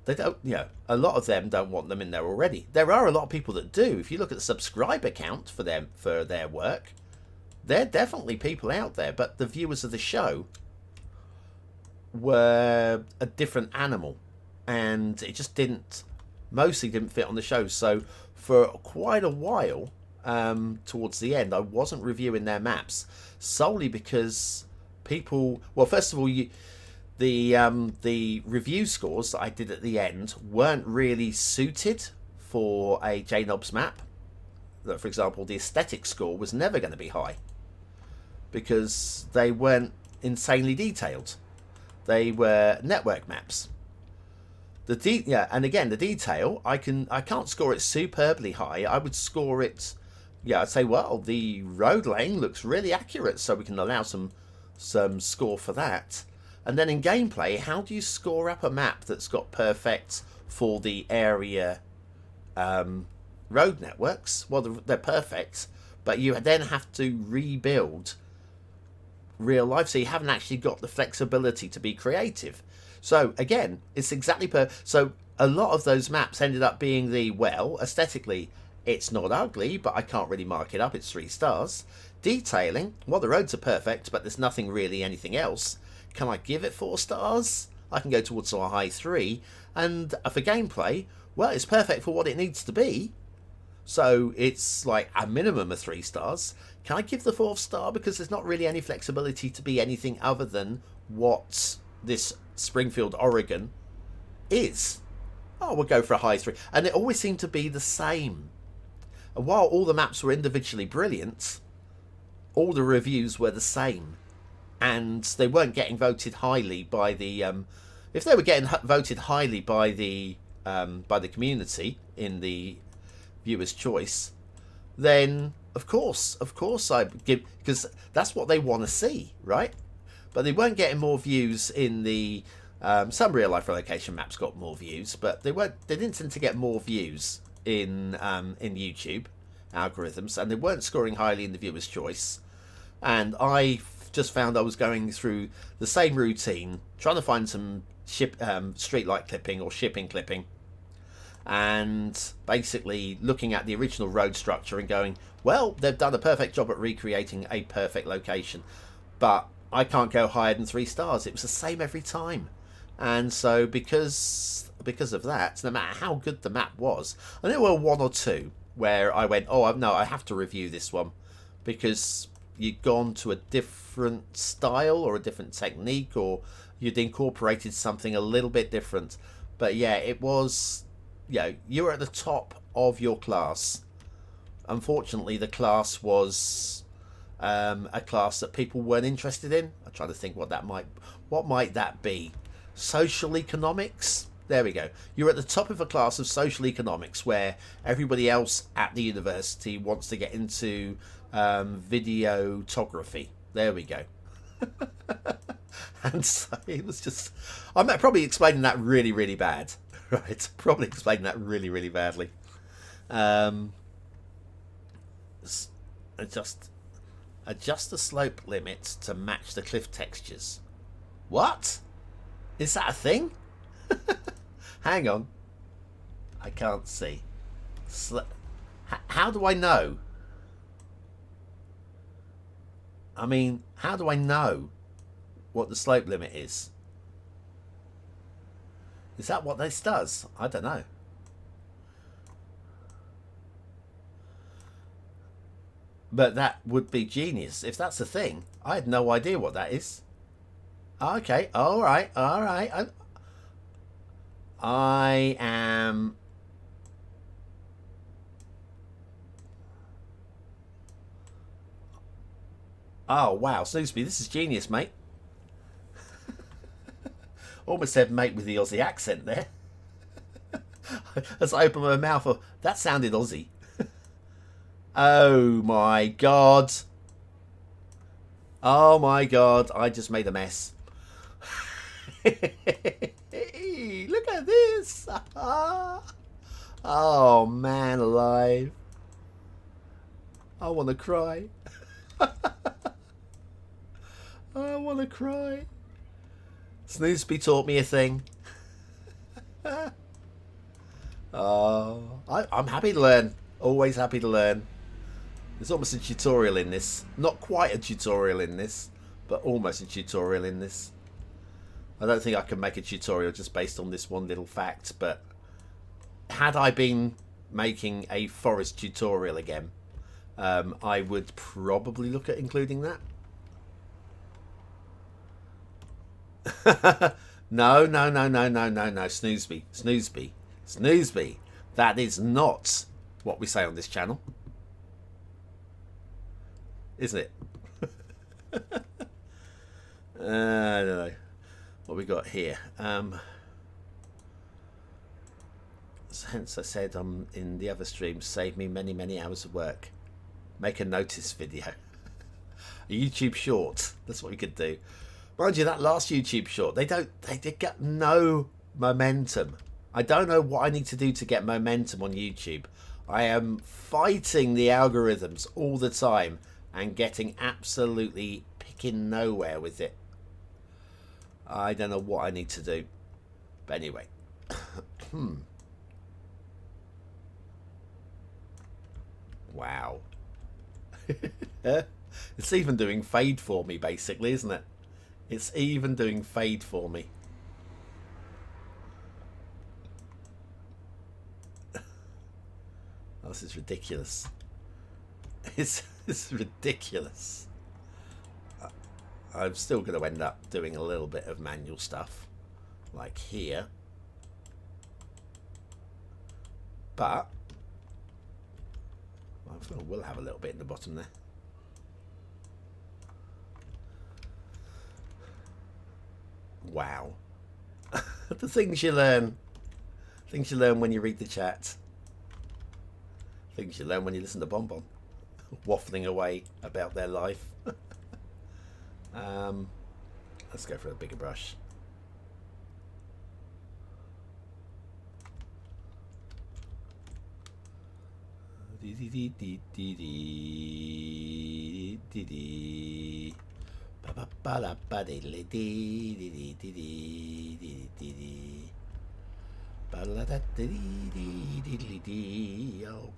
They don't, a lot of them don't want them in there already. There are a lot of people that do. If you look at the subscriber count for their work, there are definitely people out there. But the viewers of the show were a different animal, and it just mostly didn't fit on the show. So for quite a while, towards the end, I wasn't reviewing their maps, solely because people, well, first of all, the review scores that I did at the end weren't really suited for a JNobs map. That, for example, the aesthetic score was never going to be high, because they weren't insanely detailed. They were network maps. And again, the detail, I can't score it superbly high. I would score it, I'd say, well, the road lane looks really accurate, so we can allow some score for that. And then in gameplay, how do you score up a map that's got perfect for the area road networks. Well, they're perfect, but you then have to rebuild real life, so you haven't actually got the flexibility to be creative. So again, it's exactly so a lot of those maps ended up being well, aesthetically it's not ugly, but I can't really mark it up, it's 3 stars. Detailing, well, the roads are perfect, but there's nothing really anything else. Can I give it 4 stars? I can go towards a high 3. And for gameplay, well, it's perfect for what it needs to be, so it's like a minimum of 3 stars. Can I give the 4th star because there's not really any flexibility to be anything other than what this Springfield, Oregon is? Oh, we'll go for a high 3. And it always seemed to be the same. And while all the maps were individually brilliant, all the reviews were the same. And they weren't getting voted highly by the... if they were getting voted highly by the community in the viewer's choice, then of course I'd give, because that's what they want to see, right? But they weren't getting more views in the some real life relocation maps got more views, but they didn't tend to get more views in YouTube algorithms, and they weren't scoring highly in the viewer's choice. And I just found I was going through the same routine, trying to find some streetlight clipping or shipping clipping, and basically looking at the original road structure and going, well, they've done a perfect job at recreating a perfect location, but I can't go higher than 3 stars. It was the same every time. And so because of that, no matter how good the map was, and there were 1 or 2 where I went, oh no, I have to review this one because you'd gone to a different style or a different technique, or you'd incorporated something a little bit different. But yeah, it was, you were at the top of your class. Unfortunately, the class was a class that people weren't interested in. I'm trying to think what might that be. Social economics? There we go. You're at the top of a class of social economics where everybody else at the university wants to get into videography. There we go. And so it was just... I'm probably explaining that really, really bad. Right? Probably explaining that really, really badly. Adjust the slope limit to match the cliff textures. What? Is that a thing? Hang on. I can't see. How do I know? I mean, how do I know what the slope limit is? Is that what this does? I don't know. But that would be genius if that's a thing. I had no idea what that is. Okay, all right. I am... Oh, wow, Snoopy, this is genius, mate. Almost said mate with the Aussie accent there. As I opened my mouth, that sounded Aussie. Oh my god. Oh my god, I just made a mess. Look at this. Oh man alive. I want to cry. I want to cry. Snoopy taught me a thing. Oh, I'm happy to learn. Always happy to learn. There's almost a tutorial in this. Not quite a tutorial in this, but almost a tutorial in this. I don't think I can make a tutorial just based on this one little fact, but had I been making a forest tutorial again, I would probably look at including that. No, Snoopy. That is not what we say on this channel, isn't it? I don't know what we got here. Hence I said in the other stream, save me many hours of work. Make a notice video. A YouTube short. That's what we could do. Mind you, that last YouTube short, they get no momentum. I don't know what I need to do to get momentum on YouTube. I am fighting the algorithms all the time and getting absolutely picking nowhere with it. I don't know what I need to do. But anyway. Wow. It's even doing fade for me, basically, isn't it? It's even doing fade for me. Oh, this is ridiculous. It's ridiculous. I'm still going to end up doing a little bit of manual stuff, like here. But we'll have a little bit in the bottom there. Wow. The things you learn. Things you learn when you read the chat. Things you learn when you listen to BonBon. Waffling away about their life. Let's go for a bigger brush. Oh,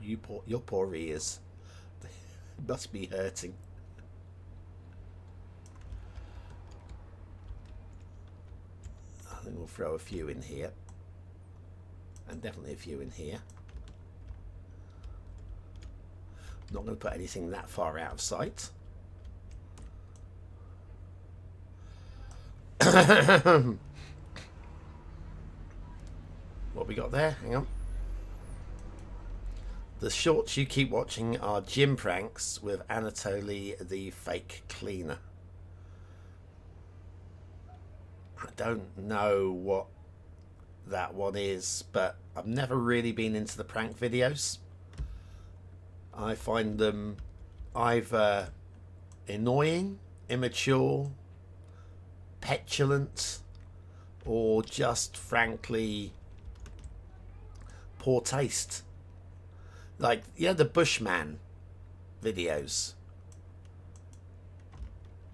your poor ears. Must be hurting. I think we'll throw a few in here. And definitely a few in here. Not going to put anything that far out of sight. What we got there? Hang on. The shorts you keep watching are gym pranks with Anatoly the fake cleaner. I don't know what that one is, but I've never really been into the prank videos. I find them either annoying, immature, petulant, or just frankly poor taste. Like, you know, the Bushman videos,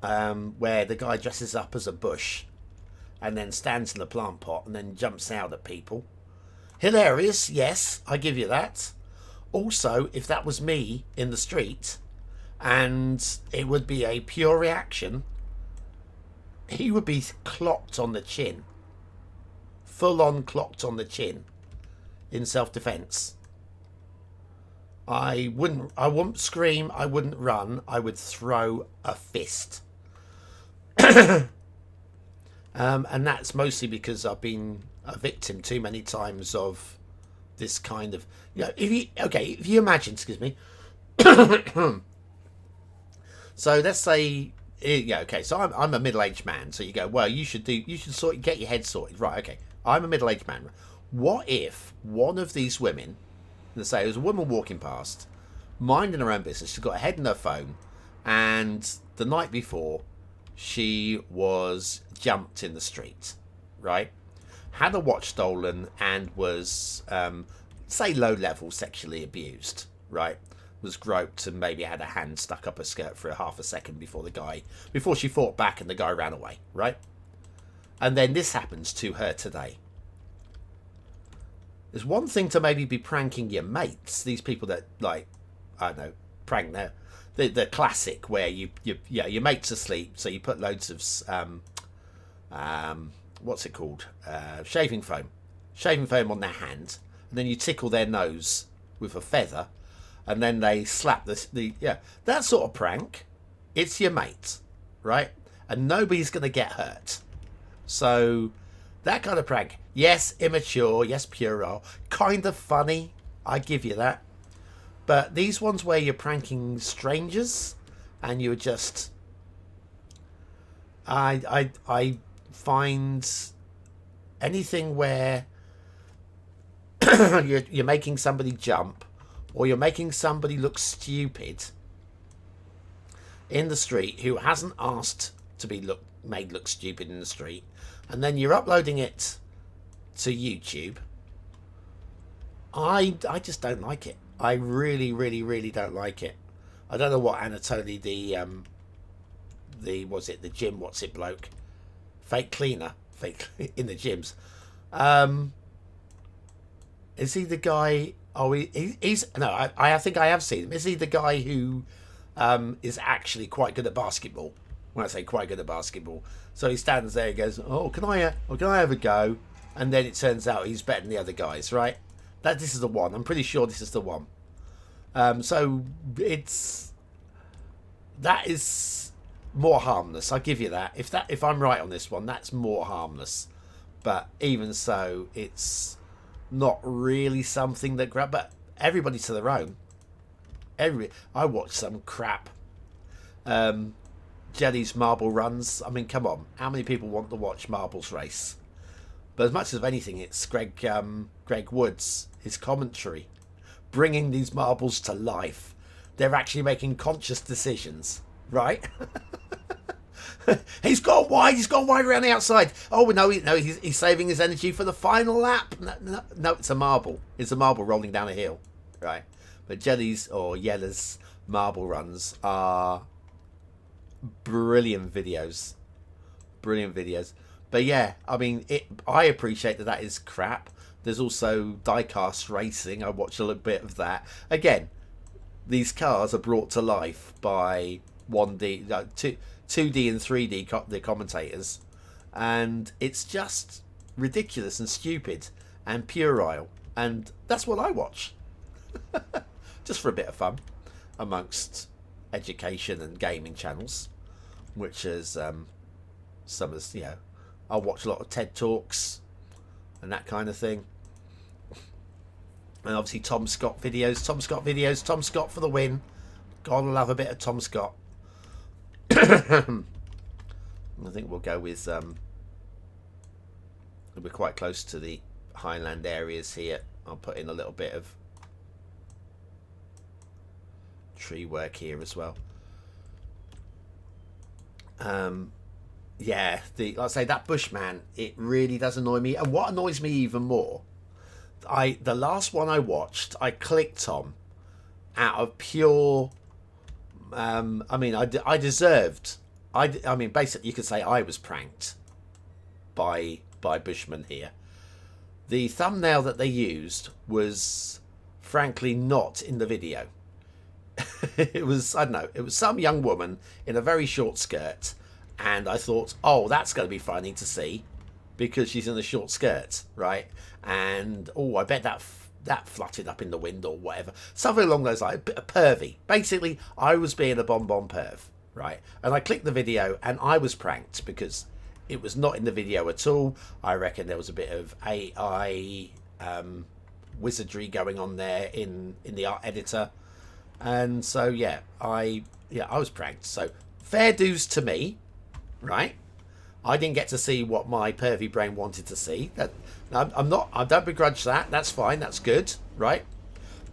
where the guy dresses up as a bush and then stands in the plant pot and then jumps out at people. Hilarious, yes, I give you that. Also, if that was me in the street and it would be a pure reaction, he would be clocked on the chin. Full on clocked on the chin in self-defense. I wouldn't scream, I wouldn't run, I would throw a fist. And that's mostly because I've been a victim too many times of this kind of, you know, if you imagine, excuse me. So let's say, yeah, okay, so I'm a middle-aged man. So you go, well, you should get your head sorted. Right, okay, I'm a middle-aged man. What if one of these women, let's say it was a woman walking past, minding her own business, she's got her head in her phone, and the night before she was jumped in the street, right? Had a watch stolen and was, say, low-level sexually abused, right? Was groped and maybe had a hand stuck up her skirt for a half a second before she fought back and the guy ran away, right? And then this happens to her today. There's one thing to maybe be pranking your mates, these people that, like, I don't know, prank the classic where your mate's asleep, so you put loads of what's it called, shaving foam on their hand, and then you tickle their nose with a feather, and then they slap that sort of prank. It's your mate, right? And nobody's gonna get hurt. So that kind of prank, yes, immature, yes, puerile, kind of funny, I give you that. But these ones where you're pranking strangers and you're just, I find anything where you're making somebody jump or you're making somebody look stupid in the street who hasn't asked to be made look stupid in the street, and then you're uploading it to YouTube, I just don't like it. I really, really, really don't like it. I don't know what Anatoly, the was it the gym? What's it bloke? Fake cleaner, fake in the gyms. Um, is he the guy? Oh, he's no. I think I have seen him. Is he the guy who is actually quite good at basketball? When I say quite good at basketball, so he stands there and goes, "Oh, can I have a go?" And then it turns out he's better than the other guys, right? This is the one. I'm pretty sure this is the one. So it's that is more harmless. I give you that. If I'm right on this one, that's more harmless. But even so, it's not really something that grab. But everybody to their own. I watched some crap. Jelly's marble runs. I mean, come on. How many people want to watch marbles race? But as much as anything, it's Greg Woods, his commentary, bringing these marbles to life. They're actually making conscious decisions, right? He's gone wide. He's gone wide around the outside. Oh no, he's saving his energy for the final lap. No, it's a marble. It's a marble rolling down a hill, right? But Jelly's or Yella's marble runs are brilliant videos. Brilliant videos. But yeah, I mean, I appreciate that is crap. There's also diecast racing. I watch a little bit of that. Again, these cars are brought to life by 1D, 2D and 3D the commentators, and it's just ridiculous and stupid and puerile, and that's what I watch, just for a bit of fun, amongst education and gaming channels, which is some of I watch a lot of TED Talks and that kind of thing. And obviously Tom Scott videos. Tom Scott for the win. Gotta love a bit of Tom Scott. I think we'll go with we're quite close to the highland areas here. I'll put in a little bit of tree work here as well. Yeah, like I say, that Bushman, it really does annoy me. And what annoys me even more, the last one I watched, I clicked on out of pure. I mean, I deserved. I mean, basically, you could say I was pranked by Bushman here. The thumbnail that they used was, frankly, not in the video. It was, I don't know, it was some young woman in a very short skirt. And I thought, oh, that's going to be funny to see because she's in a short skirt, right? And, oh, I bet that fluttered up in the wind or whatever. Something along those lines. A pervy. Basically, I was being a bonbon perv, right? And I clicked the video and I was pranked because it was not in the video at all. I reckon there was a bit of AI wizardry going on there in the art editor. And so, yeah, I was pranked. So, fair dues to me. Right, I didn't get to see what my pervy brain wanted to see. I don't begrudge that. That's fine. That's good, right?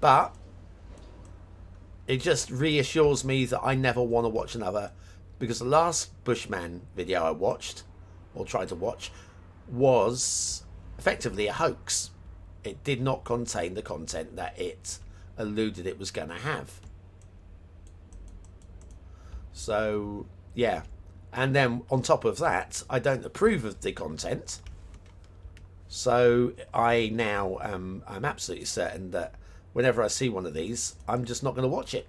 But it just reassures me that I never want to watch another, because the last Bushman video I watched or tried to watch was effectively a hoax. It did not contain the content that it alluded it was going to have. So yeah. And then on top of that, I don't approve of the content. So I now I'm absolutely certain that whenever I see one of these, I'm just not going to watch it.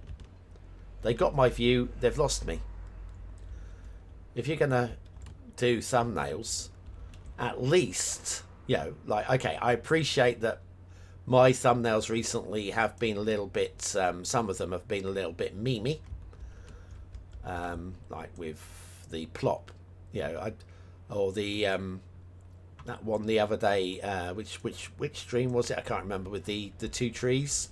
They got my view, they've lost me. If you're going to do thumbnails, at least, like, okay, I appreciate that my thumbnails recently have been a little bit, some of them have been a little bit memey. Like with the plop, or the that one the other day, which stream was it? I can't remember, with the two trees.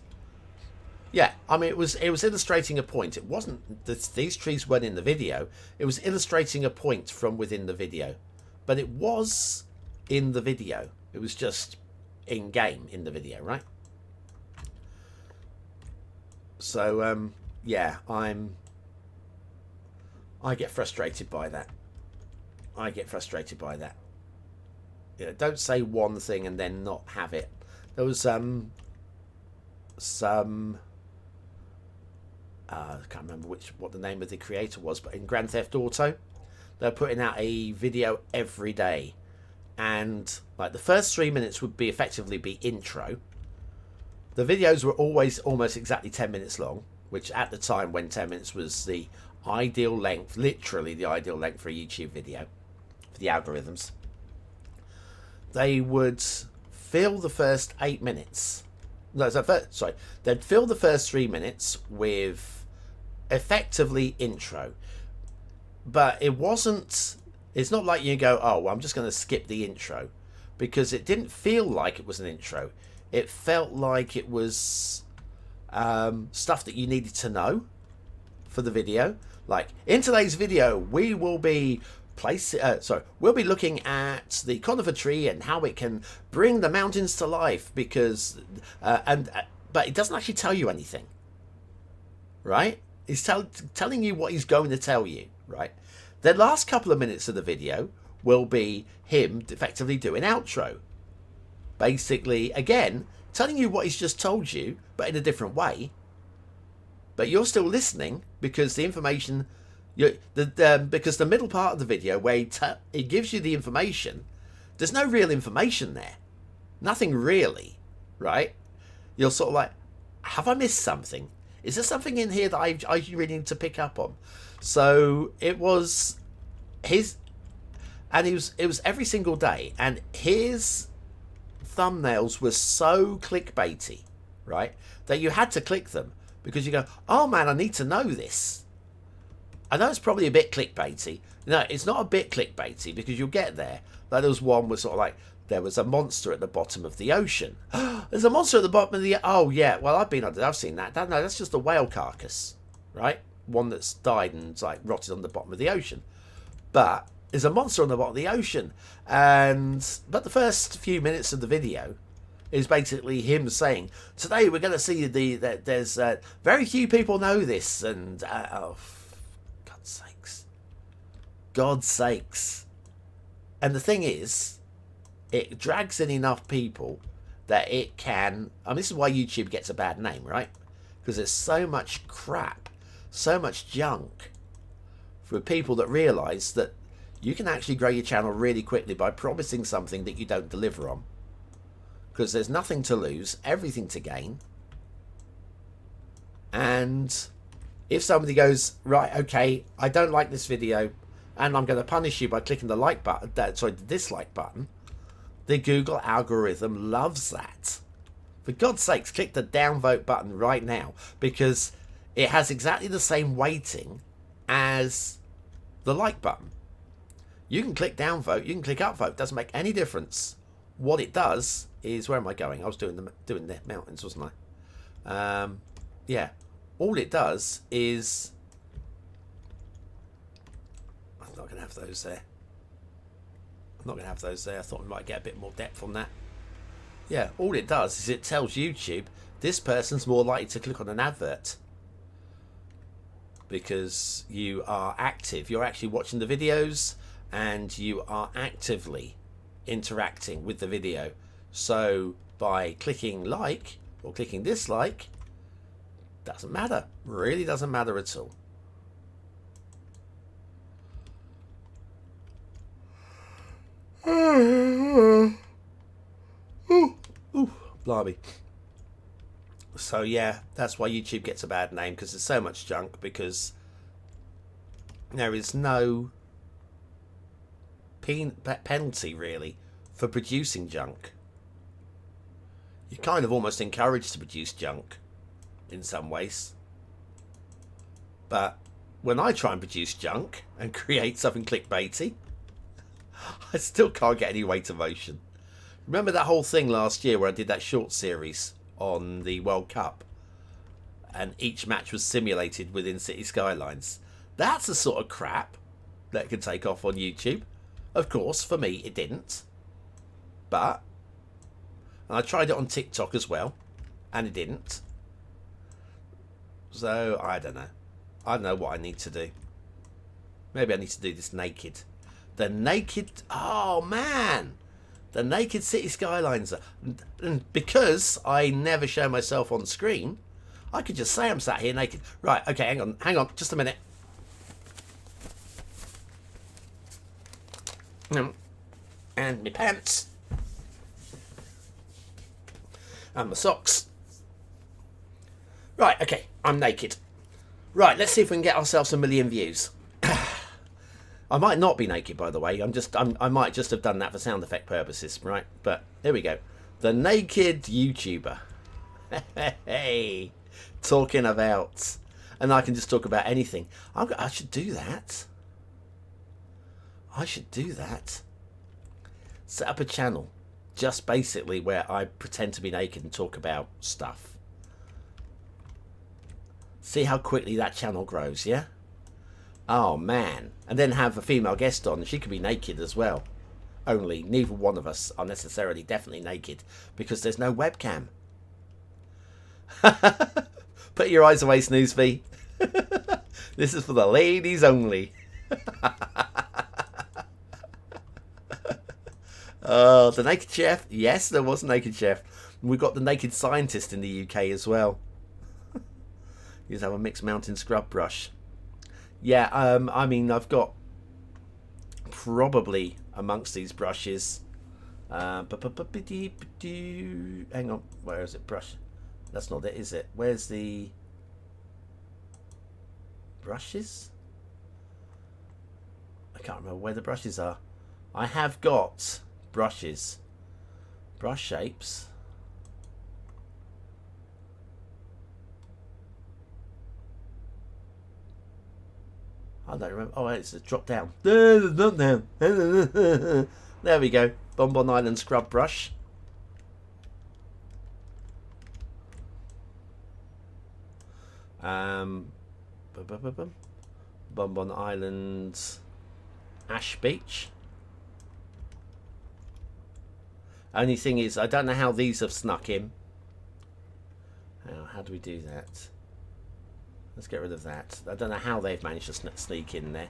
Yeah, I mean, it was illustrating a point. It wasn't these trees weren't in the video. It was illustrating a point from within the video, but it was in the video. It was just in game in the video, right? So yeah, I get frustrated by that. Don't say one thing and then not have it. There was some I can't remember what the name of the creator was, but in Grand Theft Auto, they're putting out a video every day, and like the first 3 minutes would be effectively be intro. The videos were always almost exactly 10 minutes long, which at the time when 10 minutes was the ideal length, literally the ideal length for a YouTube video, for the algorithms. They would fill the first 8 minutes. No, sorry. They'd fill the first 3 minutes with effectively intro. But it wasn't... It's not like you go, oh, well, I'm just going to skip the intro. Because it didn't feel like it was an intro. It felt like it was stuff that you needed to know for the video. Like, in today's video, we will be we'll be looking at the conifer tree and how it can bring the mountains to life, because but it doesn't actually tell you anything, right? He's telling you what he's going to tell you, right? The last couple of minutes of the video will be him effectively doing outro, basically again telling you what he's just told you, but in a different way. But you're still listening because the information. Because the middle part of the video where it gives you the information, there's no real information there. Nothing really, right? You're sort of like, have I missed something? Is there something in here that I really need to pick up on? So it was his, and it was every single day, and his thumbnails were so clickbaity, right, that you had to click them because you go, oh man, I need to know this. I know it's probably a bit clickbaity. No, it's not a bit clickbaity, because you'll get there. Like there was one was sort of like, there was a monster at the bottom of the ocean. There's a monster at the bottom of the... Oh, yeah, well, I've seen that. No, that's just a whale carcass, right? One that's died and like rotted on the bottom of the ocean. But there's a monster on the bottom of the ocean. But the first few minutes of the video is basically him saying, today we're going to see that there's very few people know this. And, oh, God's sakes. And the thing is, it drags in enough people that it can... I mean, this is why YouTube gets a bad name, right? Because there's so much crap, so much junk for people that realise that you can actually grow your channel really quickly by promising something that you don't deliver on. Because there's nothing to lose, everything to gain. And if somebody goes, right, okay, I don't like this video, and I'm going to punish you by clicking the like button, the dislike button, the Google algorithm loves that. For God's sakes, click the downvote button right now, because it has exactly the same weighting as the like button. You can click downvote, you can click upvote, doesn't make any difference. What it does is, where am I going? I was doing the mountains, wasn't I? Yeah, all it does is... I'm not going to have those there. I thought we might get a bit more depth on that. Yeah, all it does is it tells YouTube this person's more likely to click on an advert because you are active. You're actually watching the videos and you are actively interacting with the video. So by clicking like or clicking dislike, doesn't matter. Really doesn't matter at all. Ooh, blimey. So yeah, that's why YouTube gets a bad name, because there's so much junk, because there is no penalty really for producing junk. You're kind of almost encouraged to produce junk in some ways. But when I try and produce junk and create something clickbaity, I still can't get any weight of motion. Remember that whole thing last year where I did that short series on the World Cup and each match was simulated within Cities Skylines? That's the sort of crap that can take off on YouTube. Of course, for me, it didn't. But and I tried it on TikTok as well, and it didn't. So, I don't know. I don't know what I need to do. Maybe I need to do this naked. The naked... Oh, man! The naked city skylines. And because I never show myself on screen, I could just say I'm sat here naked. Right, okay, hang on, just a minute. And my pants. And my socks. Right, okay, I'm naked. Right, let's see if we can get ourselves 1 million views. I might not be naked, by the way. I might just have done that for sound effect purposes, right? But here we go. The naked YouTuber. Hey, talking about, and I can just talk about anything. I should do that. I should do that. Set up a channel, just basically where I pretend to be naked and talk about stuff. See how quickly that channel grows, yeah? Oh man. And then have a female guest on. She could be naked as well. Only neither one of us are necessarily definitely naked because there's no webcam. Put your eyes away, Snoozeby. This is for the ladies only. Oh, the naked chef. Yes, there was a naked chef. We've got the naked scientist in the UK as well. You just have a mixed mountain scrub brush. Yeah, I mean, I've got probably amongst these brushes. Hang on, where is it? Brush. That's not it, is it? Where's the brushes? I can't remember where the brushes are. I have got brushes. Brush shapes. I don't remember. Oh, it's a drop down. Drop down. There we go. Bonbon Island scrub brush. Bonbon Island Ash Beach. Only thing is, I don't know how these have snuck in. How do we do that? Let's get rid of that. I don't know how they've managed to sneak in there.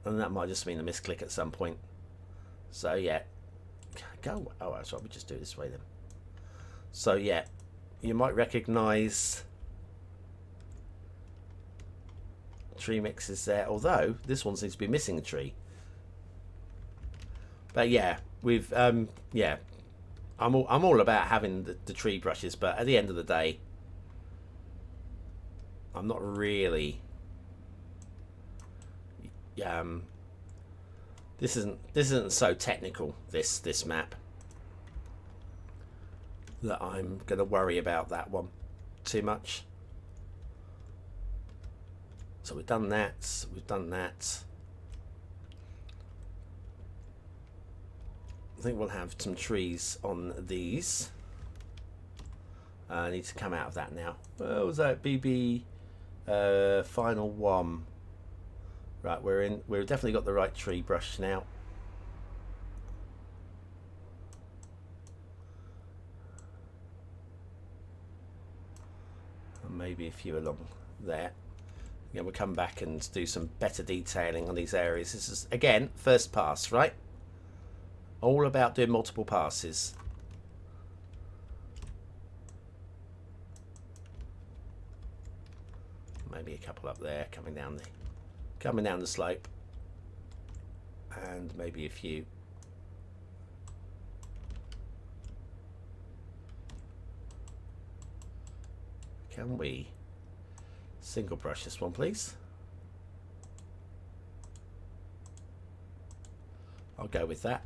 And that might just mean a misclick at some point. So yeah. Go. Oh, that's right. We just do it this way then. So yeah. You might recognise tree mixes there. Although, this one seems to be missing a tree. But yeah. We've, yeah. I'm all about having the tree brushes. But at the end of the day, I'm not really. This isn't so technical. This map that I'm gonna worry about that one too much. So we've done that. We've done that. I think we'll have some trees on these. I need to come out of that now. What was that? BB. Final one. Right, we've definitely got the right tree brush now. And maybe a few along there. Yeah, we'll come back and do some better detailing on these areas. This is again first pass, right? All about doing multiple passes. Maybe a couple up there coming down the slope, and maybe a few. Can we single brush this one, please? I'll go with that.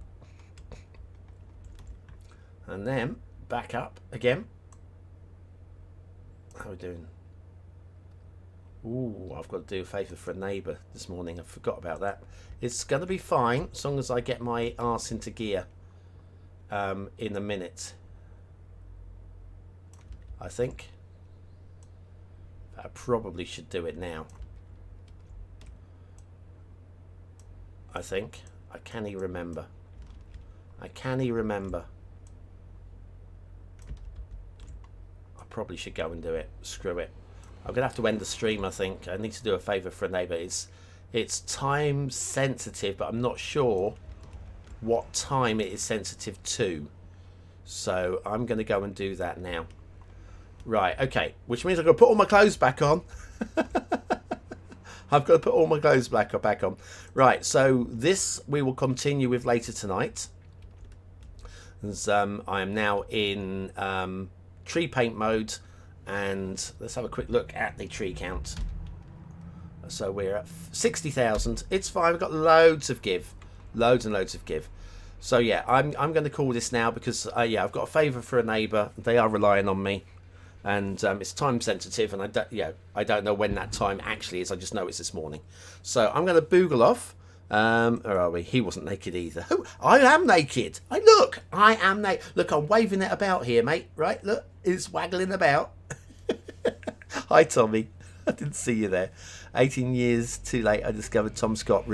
And then back up again. How are we doing? Ooh, I've got to do a favour for a neighbour this morning. I forgot about that. It's going to be fine as long as I get my arse into gear in a minute. I think. I probably should do it now. I think. I can't remember. I probably should go and do it. Screw it. I'm gonna have to end the stream. I think I need to do a favour for a neighbour. It's time sensitive, but I'm not sure what time it is sensitive to. So I'm going to go and do that now. Right, okay, which means I've got to put all my clothes back on. I've got to put all my clothes back on. Right, so this we will continue with later tonight. As I am now in tree paint mode, and let's have a quick look at the tree count. So we're at 60,000. It's fine. We've got loads of give, loads and loads of give. So yeah, I'm going to call this now because yeah, I've got a favour for a neighbour. They are relying on me, and it's time sensitive, and I don't know when that time actually is. I just know it's this morning. So I'm going to boogle off. Or are we? He wasn't naked either. Oh, I am naked. I am naked. Look, I'm waving it about here, mate. Right? Look, it's waggling about. Hi, Tommy. I didn't see you there. 18 years too late, I discovered Tom Scott.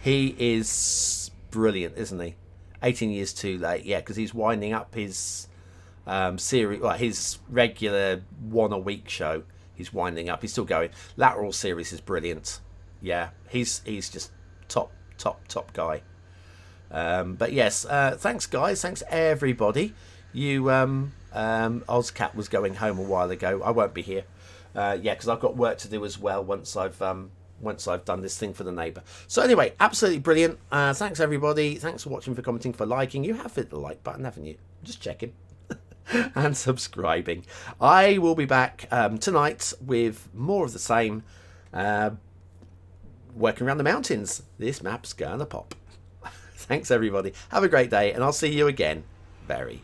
He is brilliant, isn't he? 18 years too late, yeah, because he's winding up his series, well, his regular one-a-week show. He's winding up. He's still going. Lateral series is brilliant. Yeah, he's just top guy. But yes, thanks guys, thanks everybody. You Ozcat was going home a while ago. I won't be here. Yeah, because I've got work to do as well once I've done this thing for the neighbour. So anyway, absolutely brilliant. Thanks everybody. Thanks for watching, for commenting, for liking. You have hit the like button, haven't you? Just checking. And subscribing. I will be back tonight with more of the same. Working around the mountains. This map's gonna pop. Thanks everybody. Have a great day, and I'll see you again very